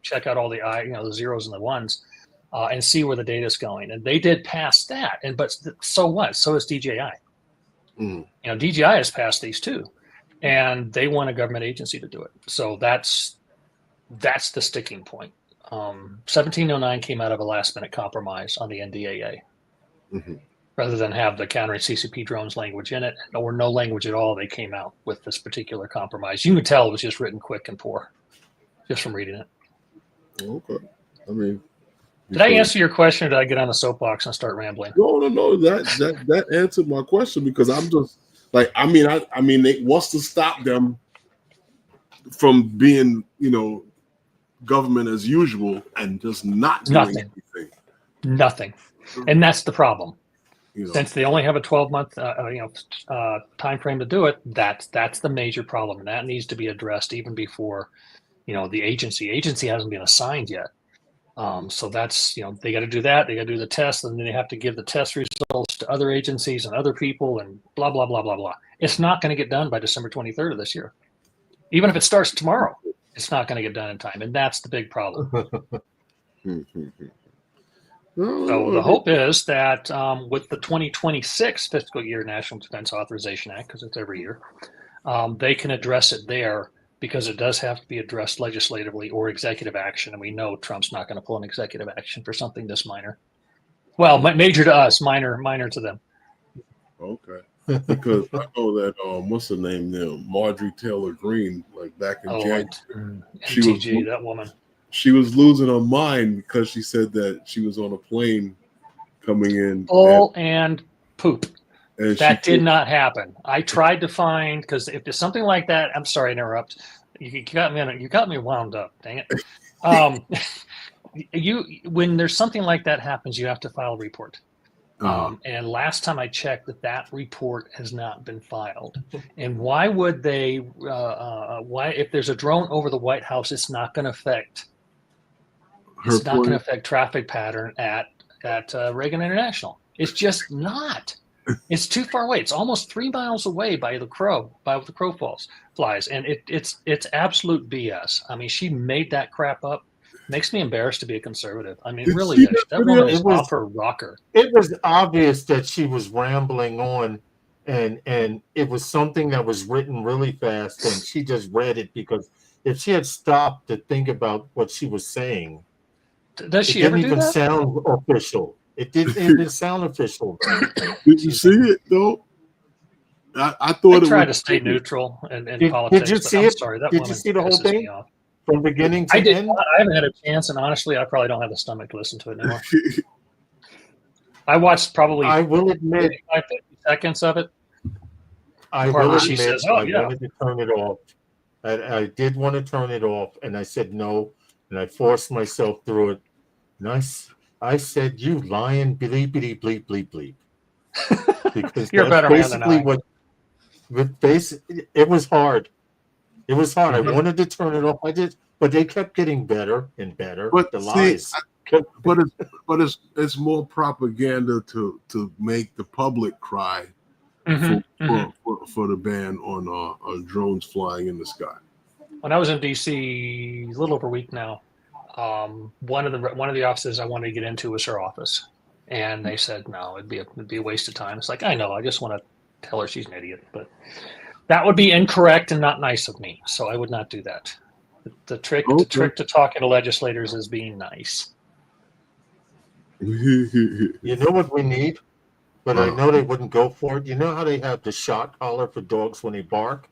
check out all the the zeros and the ones, and see where the data is going. And they did pass that, but so what? So is DJI. DJI has passed these too, and they want a government agency to do it. So that's the sticking point. 1709 came out of a last-minute compromise on the NDAA. Rather than have the countering CCP drones language in it, or no language at all, they came out with this particular compromise. You could tell it was just written quick and poor, just from reading it. Okay. I mean, did I answer your question, or did I get on the soapbox and start rambling? No. That answered my question, because I'm just like, I mean, what's to stop them from being, government as usual and just not doing anything? Nothing. And that's the problem. Since they only have a 12-month time frame to do it, that's the major problem, and that needs to be addressed even before the agency hasn't been assigned yet. So that's they got to do that. They got to do the test, and then they have to give the test results to other agencies and other people, and blah blah blah blah blah. It's not going to get done by December 23rd of this year. Even if it starts tomorrow, it's not going to get done in time, and that's the big problem. So the hope is that with the 2026 fiscal year National Defense Authorization Act, because it's every year, they can address it there, because it does have to be addressed legislatively or executive action, and we know Trump's not going to pull an executive action for something this minor. Well, major to us, minor to them. Okay. Because I know that what's her name now, Marjorie Taylor Greene, like back in January, that woman. She was losing her mind because she said that she was on a plane coming in. And poop. And that did not happen. I tried to find, because if there's something like that, I'm sorry to interrupt. You got me wound up. Dang it. When there's something like that happens, you have to file a report. And last time I checked, that report has not been filed. And why would they? Why, if there's a drone over the White House, it's not going to affect. It's not going to affect traffic pattern at Reagan International. It's just not. It's too far away. It's almost 3 miles away by the crow flies, and it's absolute BS. I mean, she made that crap up. Makes me embarrassed to be a conservative. I mean, really, that woman is off her rocker. It was obvious that she was rambling on and it was something that was written really fast, and she just read it because if she had stopped to think about what she was saying, does she ever do that? It didn't even sound official. It didn't even sound official. Did you see it though? I thought I try to stay neutral in politics. Did you see it? Sorry, that did woman you see the whole thing from beginning to I did end? not. I haven't had a chance, and honestly, I probably don't have the stomach to listen to it anymore. I watched probably I will admit 50 seconds of it. I will admit says, I wanted to turn it off. I did want to turn it off, and I said no, and I forced myself through it. And I said, "You lying bleepity bleep bleep bleep," because you're that's better basically man than it was hard. It was hard. I wanted to turn it off. I did, but they kept getting better and better. But the see, lies. It's more propaganda to make the public cry for the ban on drones flying in the sky. When I was in DC a little over a week now, one of the offices I wanted to get into was her office, and they said no, it'd be a waste of time. It's like, I know, I just want to tell her she's an idiot, but that would be incorrect and not nice of me, so I would not do that. The trick to talking to legislators is being nice. You know what we need? But I know they wouldn't go for it. You know how they have the shot collar for dogs when they bark?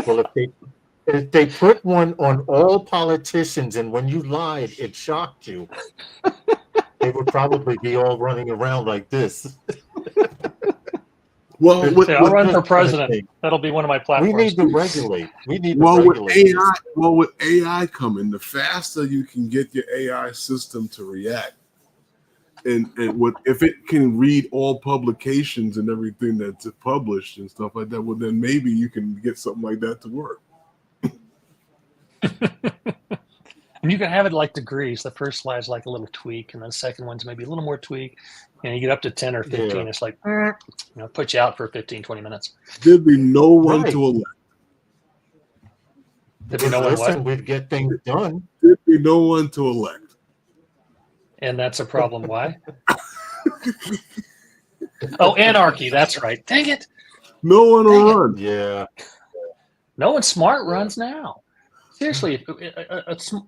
Well, if they put one on all politicians, and when you lied, it shocked you, they would probably be all running around like this. Well, I'll run for president. That'll be one of my platforms. We need to regulate. With AI coming, the faster you can get your AI system to react, and if it can read all publications and everything that's published and stuff like that, well, then maybe you can get something like that to work. And you can have it like degrees. The first slide's like a little tweak, and the second one's maybe a little more tweak. And you get up to 10 or 15, it's like, put you out for 15, 20 minutes. There'd be no one to elect. There'd be no one what? We'd get things done. There'd be no one to elect. And that's a problem. Why? Oh, anarchy. That's right. Dang it. No one will run. Yeah. No one smart runs now. Seriously,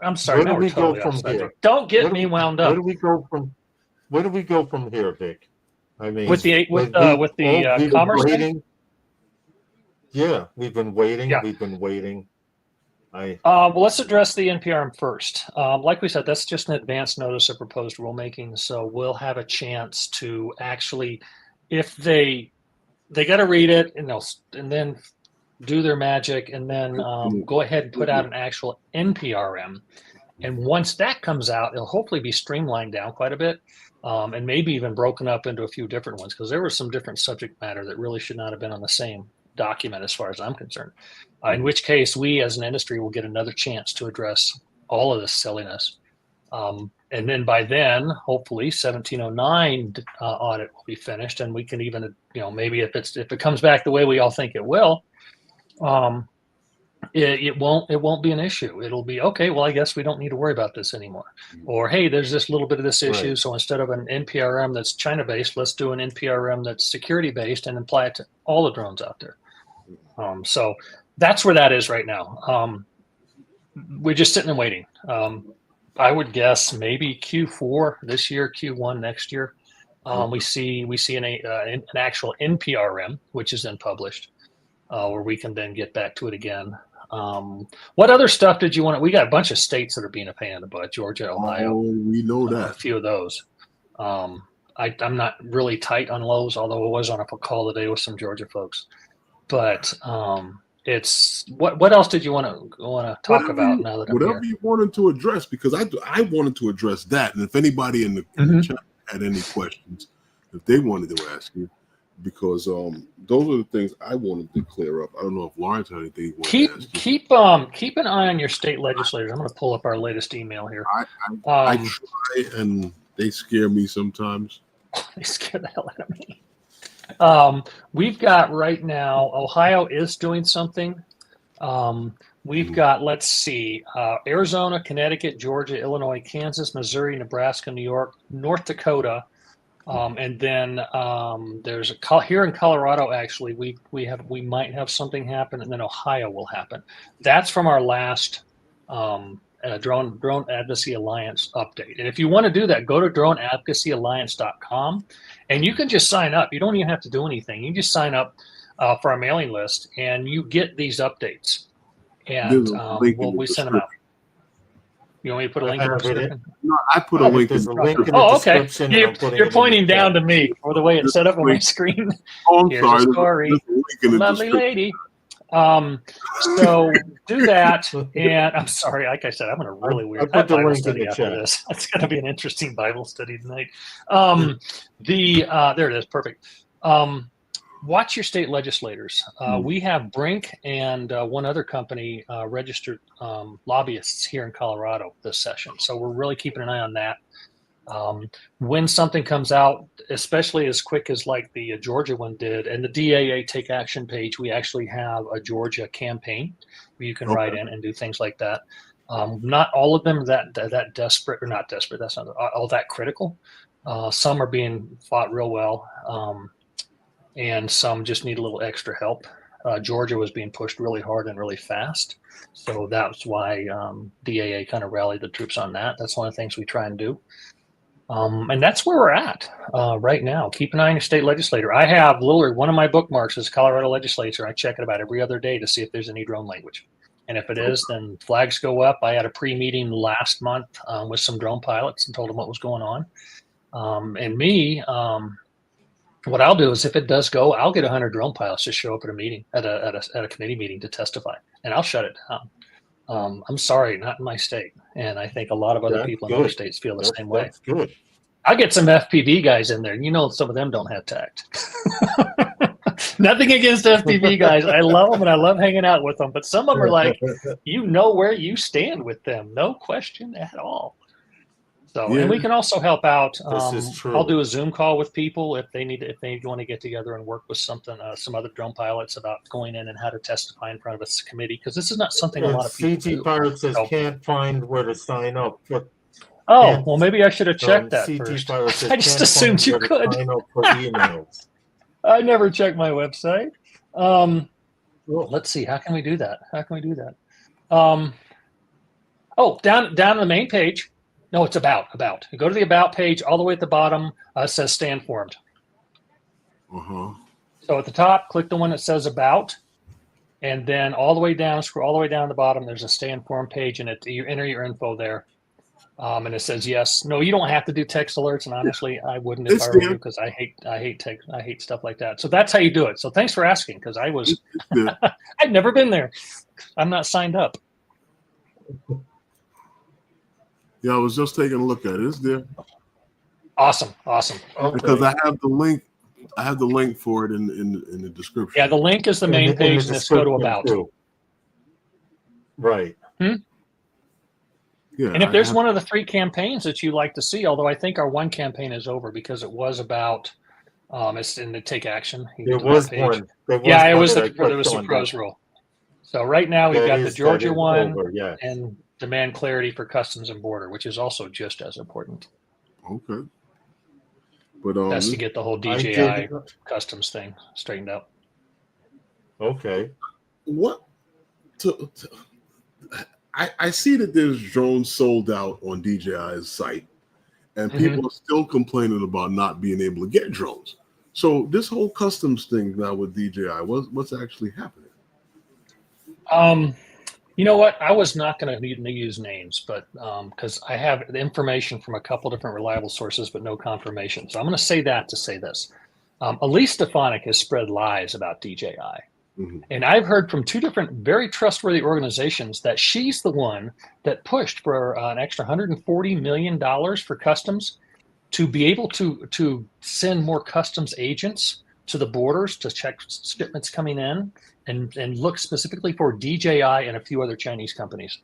I'm sorry. Where do we go from here? Don't get me wound up. Where do we go from here, Vic? I mean, with the commerce thing? Yeah, we've been waiting. Yeah. We've been waiting. Well, let's address the NPRM first. Like we said, that's just an advance notice of proposed rulemaking, so we'll have a chance to actually, if they got to read it, and then do their magic, and then go ahead and put out an actual NPRM. And once that comes out, it'll hopefully be streamlined down quite a bit, and maybe even broken up into a few different ones, because there was some different subject matter that really should not have been on the same document as far as I'm concerned. In which case, we as an industry will get another chance to address all of this silliness. And then by then, hopefully, 1709 audit will be finished, and we can even, maybe if it comes back the way we all think it will, it won't be an issue. It'll be okay. Well, I guess we don't need to worry about this anymore. Or hey, there's this little bit of this issue, so instead of an NPRM that's China based, let's do an NPRM that's security based and apply it to all the drones out there. So that's where that is right now. We're just sitting and waiting. I would guess maybe Q4 this year, Q1 next year. We see an actual NPRM, which is then published, where we can then get back to it again. What other stuff did you want? We got a bunch of states that are being a pain in the butt: Georgia, Ohio. We know that. A few of those. I'm not really tight on those, although I was on a call today with some Georgia folks. But it's what else did you want to talk about now that whatever you wanted to address, because I wanted to address that, and if anybody in the chat had any questions, if they wanted to ask you, because those are the things I wanted to clear up. I don't know if Lawrence had anything you wanted to ask you. Keep an eye on your state legislators. I'm going to pull up our latest email here. I try, and they scare me sometimes. They scare the hell out of me. We've got right now, Ohio is doing something. We've got, let's see, Arizona, Connecticut, Georgia, Illinois, Kansas, Missouri, Nebraska, New York, North Dakota, And then there's here in Colorado. Actually, we might have something happen, and then Ohio will happen. That's from our last Drone Advocacy Alliance update. And if you want to do that, go to droneadvocacyalliance.com, and you can just sign up. You don't even have to do anything. You just sign up for our mailing list, and you get these updates. And we send them out. You want me to put a link in the description? No, I put a link. There's a link in the description. You're pointing down to me for the way it's set up on my screen. Oh, I'm Here's sorry. a story. Lovely lady. So do that, and I'm sorry. Like I said, I'm in a really weird Bible study after this. It's going to be an interesting Bible study tonight. There it is. Perfect. Watch your state legislators. We have Brink and one other company registered lobbyists here in Colorado this session. So we're really keeping an eye on that. When something comes out, especially as quick as like the Georgia one did, and the DAA Take Action page, we actually have a Georgia campaign where you can write in and do things like that. Not all of them that desperate, or not desperate, that's not all that critical. Some are being fought real well. And some just need a little extra help. Georgia was being pushed really hard and really fast. So that's why DAA kind of rallied the troops on that. That's one of the things we try and do. And that's where we're at right now. Keep an eye on your state legislator. I have literally one of my bookmarks is Colorado legislature. I check it about every other day to see if there's any drone language. And if it is, then flags go up. I had a pre-meeting last month with some drone pilots and told them what was going on. What I'll do is, if it does go, I'll get 100 drone pilots to show up at a meeting, at a committee meeting to testify, and I'll shut it down. I'm sorry, not in my state, and I think a lot of other people in other states feel the same way. That's good. I get some FPV guys in there, and some of them don't have tact. Nothing against FPV guys. I love them, and I love hanging out with them, but some of them are like, you know where you stand with them, no question at all. So, and we can also help out. I'll do a Zoom call with people if they want to get together and work with some other drone pilots about going in and how to testify in front of a committee, because this is not something a lot of people do. CG Pirate says can't find where to sign up. Oh, well, maybe I should have checked that first. I just assumed you could. Sign up for emails. I never checked my website. Let's see. How can we do that? Down on the main page. No, it's about. You go to the about page, all the way at the bottom, it says stay informed. So at the top, click the one that says about, and then all the way down, scroll all the way down to the bottom, there's a stay informed page, and you enter your info there. And it says yes. No, you don't have to do text alerts, and honestly, I wouldn't if I were you, because I hate stuff like that. So that's how you do it. So thanks for asking, because I'd never been there. I'm not signed up. Yeah, I was just taking a look at it. It's there. Awesome. Okay. Because I have the link. I have the link for it in the description. Yeah, the link is the main page, and let's go to about. Too. Right. Yeah. And if there's one of the 3 campaigns that you like to see, although I think our one campaign is over because it was about it's in the Take Action. There was one. It was the pros rule. So right now we've got the Georgia one and demand clarity for customs and border, which is also just as important. Okay. But that's to get the whole DJI customs thing straightened out. Okay. I see that there's drones sold out on DJI's site, and people are still complaining about not being able to get drones. So this whole customs thing now with DJI, what's actually happening? You know what? I was not going to use names, but because I have the information from a couple different reliable sources, but no confirmation. So I'm going to say that to say this. Elise Stefanik has spread lies about DJI. And I've heard from 2 different very trustworthy organizations that she's the one that pushed for an extra $140 million for customs to be able to send more customs agents to the borders to check shipments coming in and look specifically for DJI and a few other Chinese companies.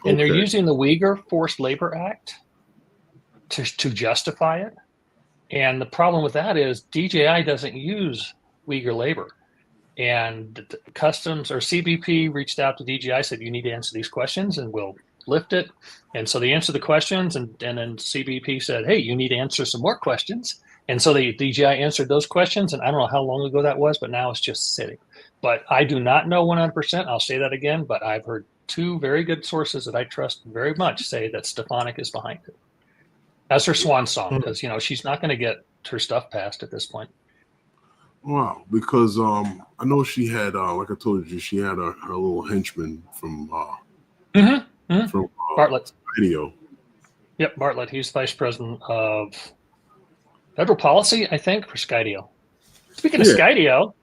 And they're using the Uyghur Forced Labor Act to justify it. And the problem with that is DJI doesn't use Uyghur labor. And customs or CBP reached out to DJI, said, you need to answer these questions and we'll lift it. And so they answered the questions, and then CBP said, hey, you need to answer some more questions. And so the DJI answered those questions, and I don't know how long ago that was, but now it's just sitting. But I do not know 100%. I'll say that again, but I've heard two very good sources that I trust very much say that Stefanik is behind it. That's her swan song, because she's not going to get her stuff passed at this point. Wow, because I know she had, like I told you, she had her little henchman from Bartlett. Skydio. Yep, Bartlett. He's vice president of federal policy, I think, for Skydio. Speaking of Skydio,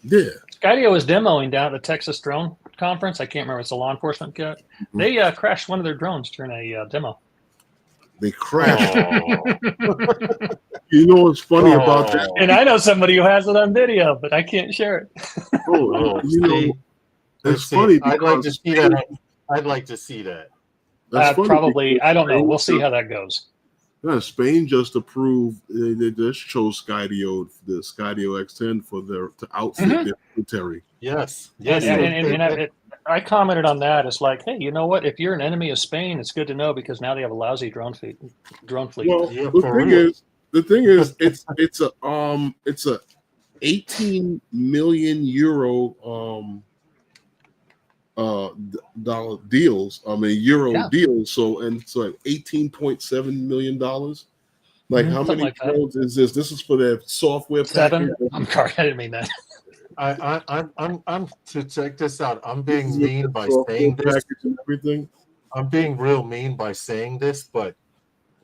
Skydio was demoing down at the Texas Drone Conference. I can't remember. It's a law enforcement guy. They crashed one of their drones during a demo. They crashed. You know what's funny about that? And I know somebody who has it on video, but I can't share it. It's funny. I'd like to see that. I'd like to see that. Probably. I don't know. We'll see how that goes. Yeah, Spain just approved. They just chose Skydio, the Skydio X10, to outfit their military. Yes. And I commented on that. It's like, hey, you know what? If you're an enemy of Spain, it's good to know, because now they have a lousy drone fleet. Well, the thing is, it's a 18 million euro dollar deals. Deals. So, and it's like $18.7 million. Like, how many drones is this? This is for their software package. I'm sorry, I didn't mean that. I'm to check this out. I'm being mean by saying this. And everything. I'm being real mean by saying this, but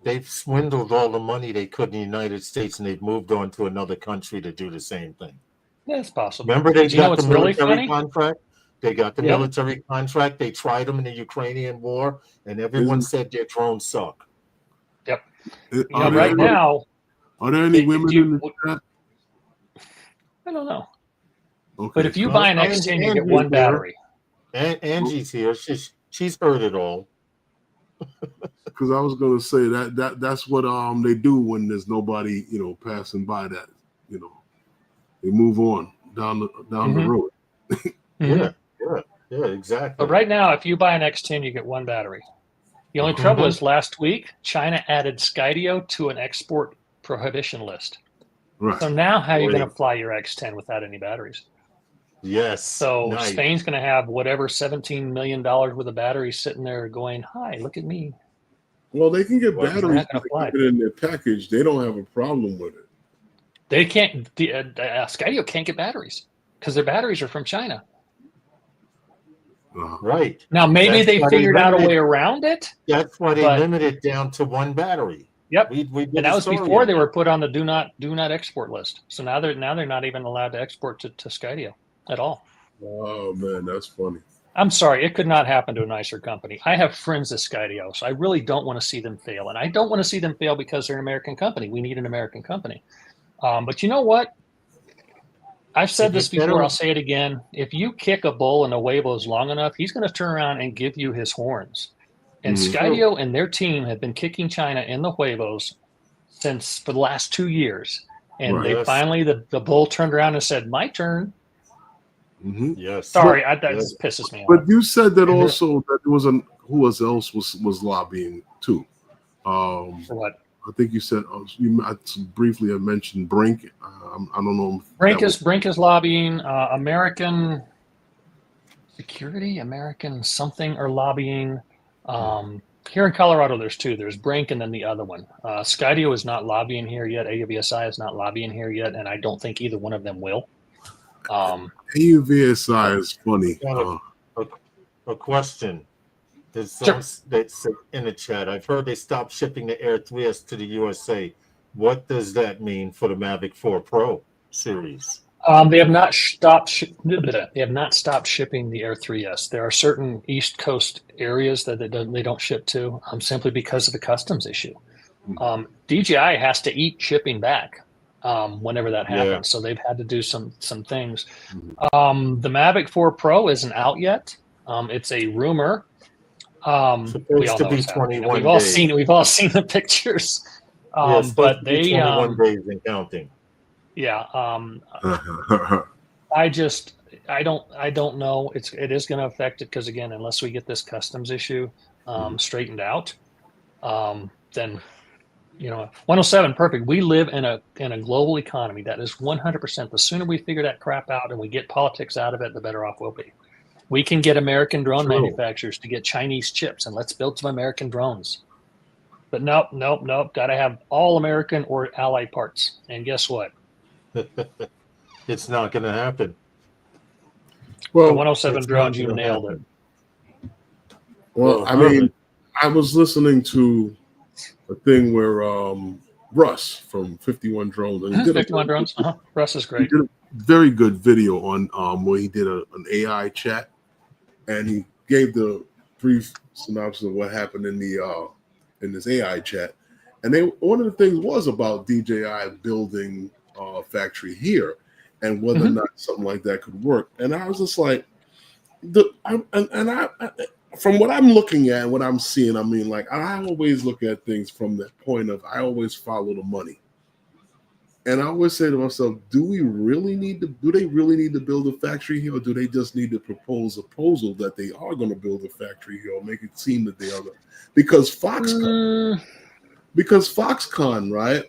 they've swindled all the money they could in the United States, and they've moved on to another country to do the same thing. Yeah, it's possible. Remember, they got the military contract. They got the military contract. They tried them in the Ukrainian war, and everyone said their drones suck. Yep. Right now, are there any women in the chat? I don't know. Okay. But if you buy an X10, you get one battery. And Angie's here. She's heard it all. Because I was going to say that's what they do when there's nobody passing by. That they move on down the road. Yeah, exactly. But right now, if you buy an X10, you get one battery. The only trouble is last week, China added Skydio to an export prohibition list. Right. So now how are you going to fly your X10 without any batteries? Yes. So Spain's going to have whatever $17 million worth of batteries sitting there going, hi, look at me. Well, they can get batteries in their package. They don't have a problem with it. They can't. Skydio can't get batteries because their batteries are from China. Right. Now, maybe they figured out a way around it. That's why they limited down to one battery. Yep. And that was before they were put on the do not export list. So now they're not even allowed to export to Skydio at all. Oh man, that's funny. I'm sorry, it could not happen to a nicer company. I have friends at Skydio, so I really don't want to see them fail. And I don't want to see them fail because they're an American company. We need an American company. But you know what? I've said this before, I'll say it again. If you kick a bull in the huevos long enough, he's going to turn around and give you his horns. And Skydio and their team have been kicking China in the huevos for the last 2 years. And they finally, the bull turned around and said, my turn. Yes. Sorry, that pisses me off. But you said that also that there was who else was lobbying too. For what? I think you said you briefly had mentioned Brink. I don't know. Brink is lobbying. American Security, American something are lobbying. Here in Colorado, there's two. There's Brink and then the other one. Skydio is not lobbying here yet. AUVSI is not lobbying here yet, and I don't think either one of them will. AUVSI is funny. A question. That's in the chat. I've heard they stopped shipping the Air 3S to the USA. What does that mean for the Mavic 4 Pro series? They have not stopped. They have not stopped shipping the Air 3S. There are certain East Coast areas that they don't ship to, simply because of the customs issue. DJI has to eat shipping back whenever that happens. Yeah. So they've had to do some things. The Mavic 4 Pro isn't out yet. It's a rumor. We all know it's 21 we've all seen the pictures. But they 21 days and counting. Yeah. I don't know. It is going to affect it because, again, unless we get this customs issue, straightened out, then 107, perfect. We live in a global economy that is 100%. The sooner we figure that crap out and we get politics out of it, the better off we'll be. We can get American drone manufacturers to get Chinese chips, and let's build some American drones. But nope. Got to have all American or allied parts. And guess what? It's not going to happen. Well, the 107 drones, you nailed it. Well, I mean, I was listening to a thing where Russ from 51 Drones. And 51 Drones? Russ is great. He did a very good video on where he did an AI chat, and he gave the brief synopsis of what happened in the in this AI chat. And one of the things was about DJI building a factory here and whether or not something like that could work. And I was just like, from what I'm looking at, what I'm seeing, I mean, like, I always look at things from that point of I always follow the money. And I always say to myself, do they really need to build a factory here, or do they just need to propose a proposal that they are going to build a factory here, or make it seem that they are going to? Because Foxconn, right?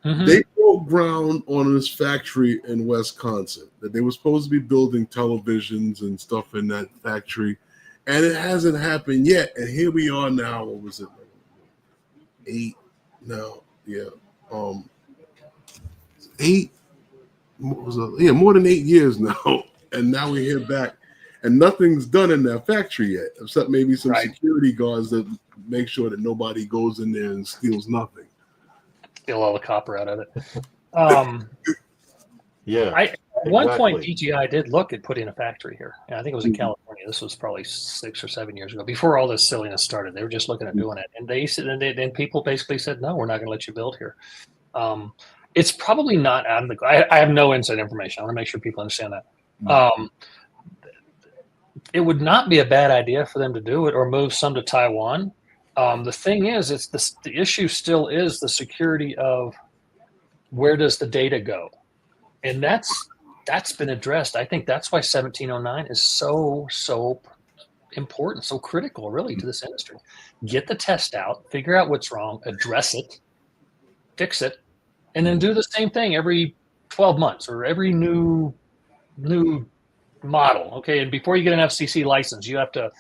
They broke ground on this factory in Wisconsin that they were supposed to be building televisions and stuff in that factory. And it hasn't happened yet. And here we are now. What was it? 8 now. Yeah. 8. More than 8 years now. And now we're here back. And nothing's done in that factory yet, except maybe some security guards that make sure that nobody goes in there and steals nothing. Steal all the copper out of it. At one point, DJI did look at putting a factory here. I think it was in California. This was probably 6 or 7 years ago, before all this silliness started. They were just looking at doing it, and they said, and people basically said, "No, we're not going to let you build here." It's probably not out of the. I have no inside information. I want to make sure people understand that. It would not be a bad idea for them to do it or move some to Taiwan. The thing is, the issue still is the security of where does the data go, and that's been addressed. I think that's why 1709 is so important, so critical, really, to this industry. Get the test out, figure out what's wrong, address it, fix it, and then do the same thing every 12 months or every new model. Okay, and before you get an FCC license, you have to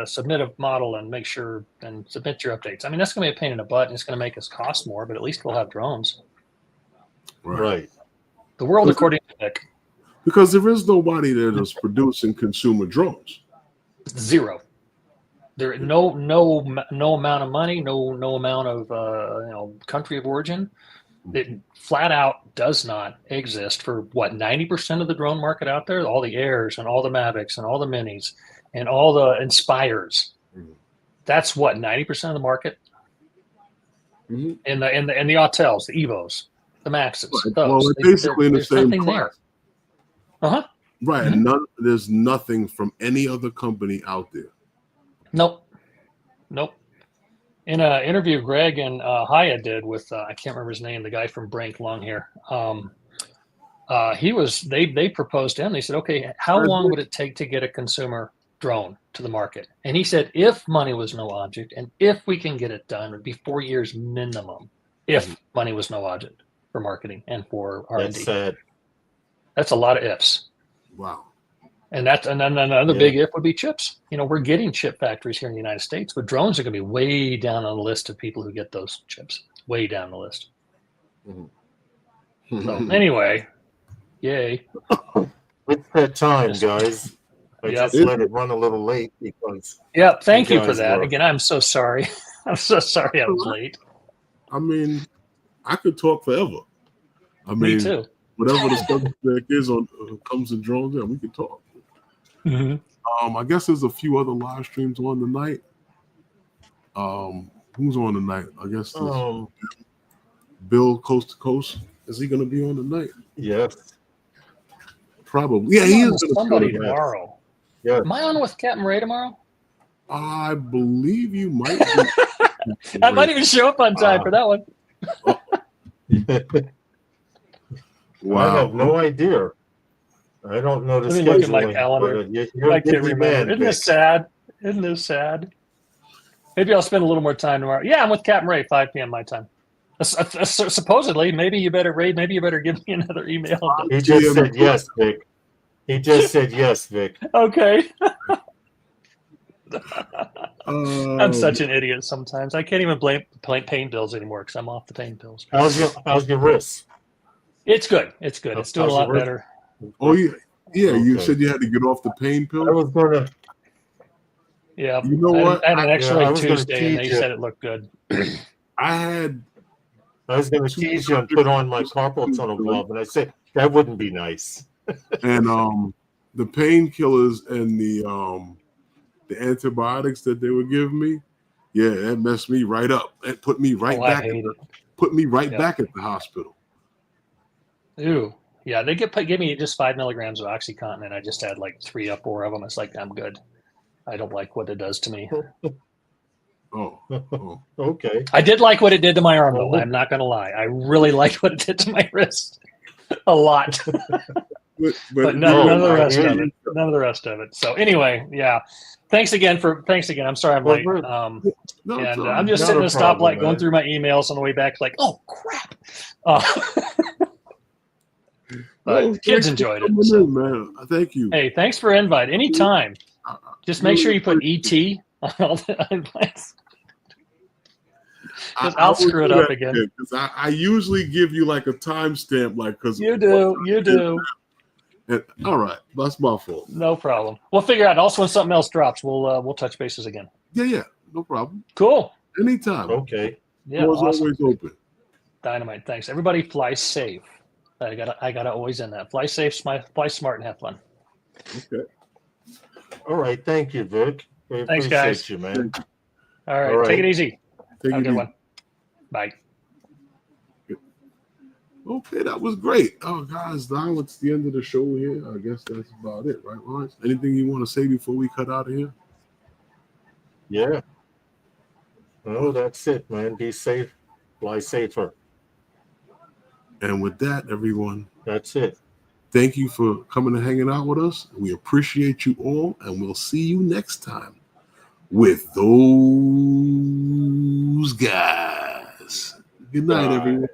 submit a model and make sure and submit your updates. I mean, that's going to be a pain in the butt, and it's going to make us cost more, but at least we'll have drones. Right. The world according to Nick. Because there is nobody that is producing consumer drones. Zero. There no amount of money, no amount of country of origin. It flat out does not exist for 90% of the drone market out there. All the Airs and all the Mavics and all the Minis and all the Inspires. That's 90% of the market. And the Autels, the Evos, the Maxes. Right. Well, they're basically in the same class. Right. And there's nothing from any other company out there. Nope. In an interview Greg and Haya did with I can't remember his name, the guy from Brink, long hair. They proposed to him. They said, okay, how long would it take to get a consumer drone to the market? And he said, if money was no object, and if we can get it done, it would be 4 years minimum. If money was no object for marketing and for R&D. That's sad. That's a lot of ifs. Wow. And then another big if would be chips. We're getting chip factories here in the United States, but drones are going to be way down on the list of people who get those chips. Way down the list. So anyway, yay. It's that time, guys. I just let it run a little late because. Yeah, thank you for that. Again, I'm so sorry. I'm so sorry I was late. I mean, I could talk forever. Me too. Whatever the subject is comes to drones, we can talk. I guess there's a few other live streams on tonight. Who's on tonight? I guess Bill Coast to Coast. Is he going to be on tonight? Yes. Probably. Yeah, he is. Somebody tomorrow. Yeah. Am I on with Captain Ray tomorrow? I believe you might be. I might even show up on time for that one. Wow. I have no idea. I don't know the scheduling. Look at my calendar. You're I can't remember. Isn't this sad? Maybe I'll spend a little more time tomorrow. Yeah, I'm with Captain Ray, 5 p.m. my time. Supposedly, maybe you better give me another email. He just said yes, Vic. He just said yes, Vic. Okay. I'm such an idiot sometimes. I can't even blame pain pills anymore because I'm off the pain pills. How's your wrist? It's good. It's good. It's doing a lot better. Oh yeah, yeah. Okay. You said you had to get off the pain pill. I was gonna. Yeah. You know what? I had an X-ray Tuesday, and they said it looked good. I was going to tease you and put on my carpal tunnel glove, and I said that wouldn't be nice. And the painkillers and the antibiotics that they would give me, yeah, that messed me right up. It put me right back. Put me right back at the hospital. Ooh, yeah, they give me just 5 milligrams of OxyContin, and I just had like 3 or 4 of them. It's like I'm good. I don't like what it does to me. Oh, okay. I did like what it did to my arm, though. I'm not going to lie. I really liked what it did to my wrist a lot. but none of the rest of it. None of the rest of it. So anyway, yeah. Thanks again. I'm sorry I'm late. I'm just sitting at a stoplight going through my emails on the way back, like, oh crap. But kids enjoyed it. So. Man. Thank you. Hey, thanks for invite. Anytime. Just make sure you put ET on all the invites. I'll screw it up again. Because I usually give you like a timestamp, like because you do. And, all right, that's my fault. No problem. We'll figure out. Also, when something else drops, we'll touch bases again. Yeah, no problem. Cool. Anytime. Okay. Yeah, doors always open. Dynamite. Thanks. Everybody, fly safe. I gotta always end that. Fly safe, fly smart, and have fun. Okay. All right. Thank you, Vic. We Thanks, appreciate guys. you, man. All right. Take it easy. Have a good one. Bye. Okay, that was great. Oh, guys, now it's the end of the show here. I guess that's about it, right, Lawrence? Anything you want to say before we cut out of here? Yeah. Oh, that's it, man. Be safe. Fly safer. And with that, everyone, that's it. Thank you for coming and hanging out with us. We appreciate you all, and we'll see you next time with those guys. Good night, everyone.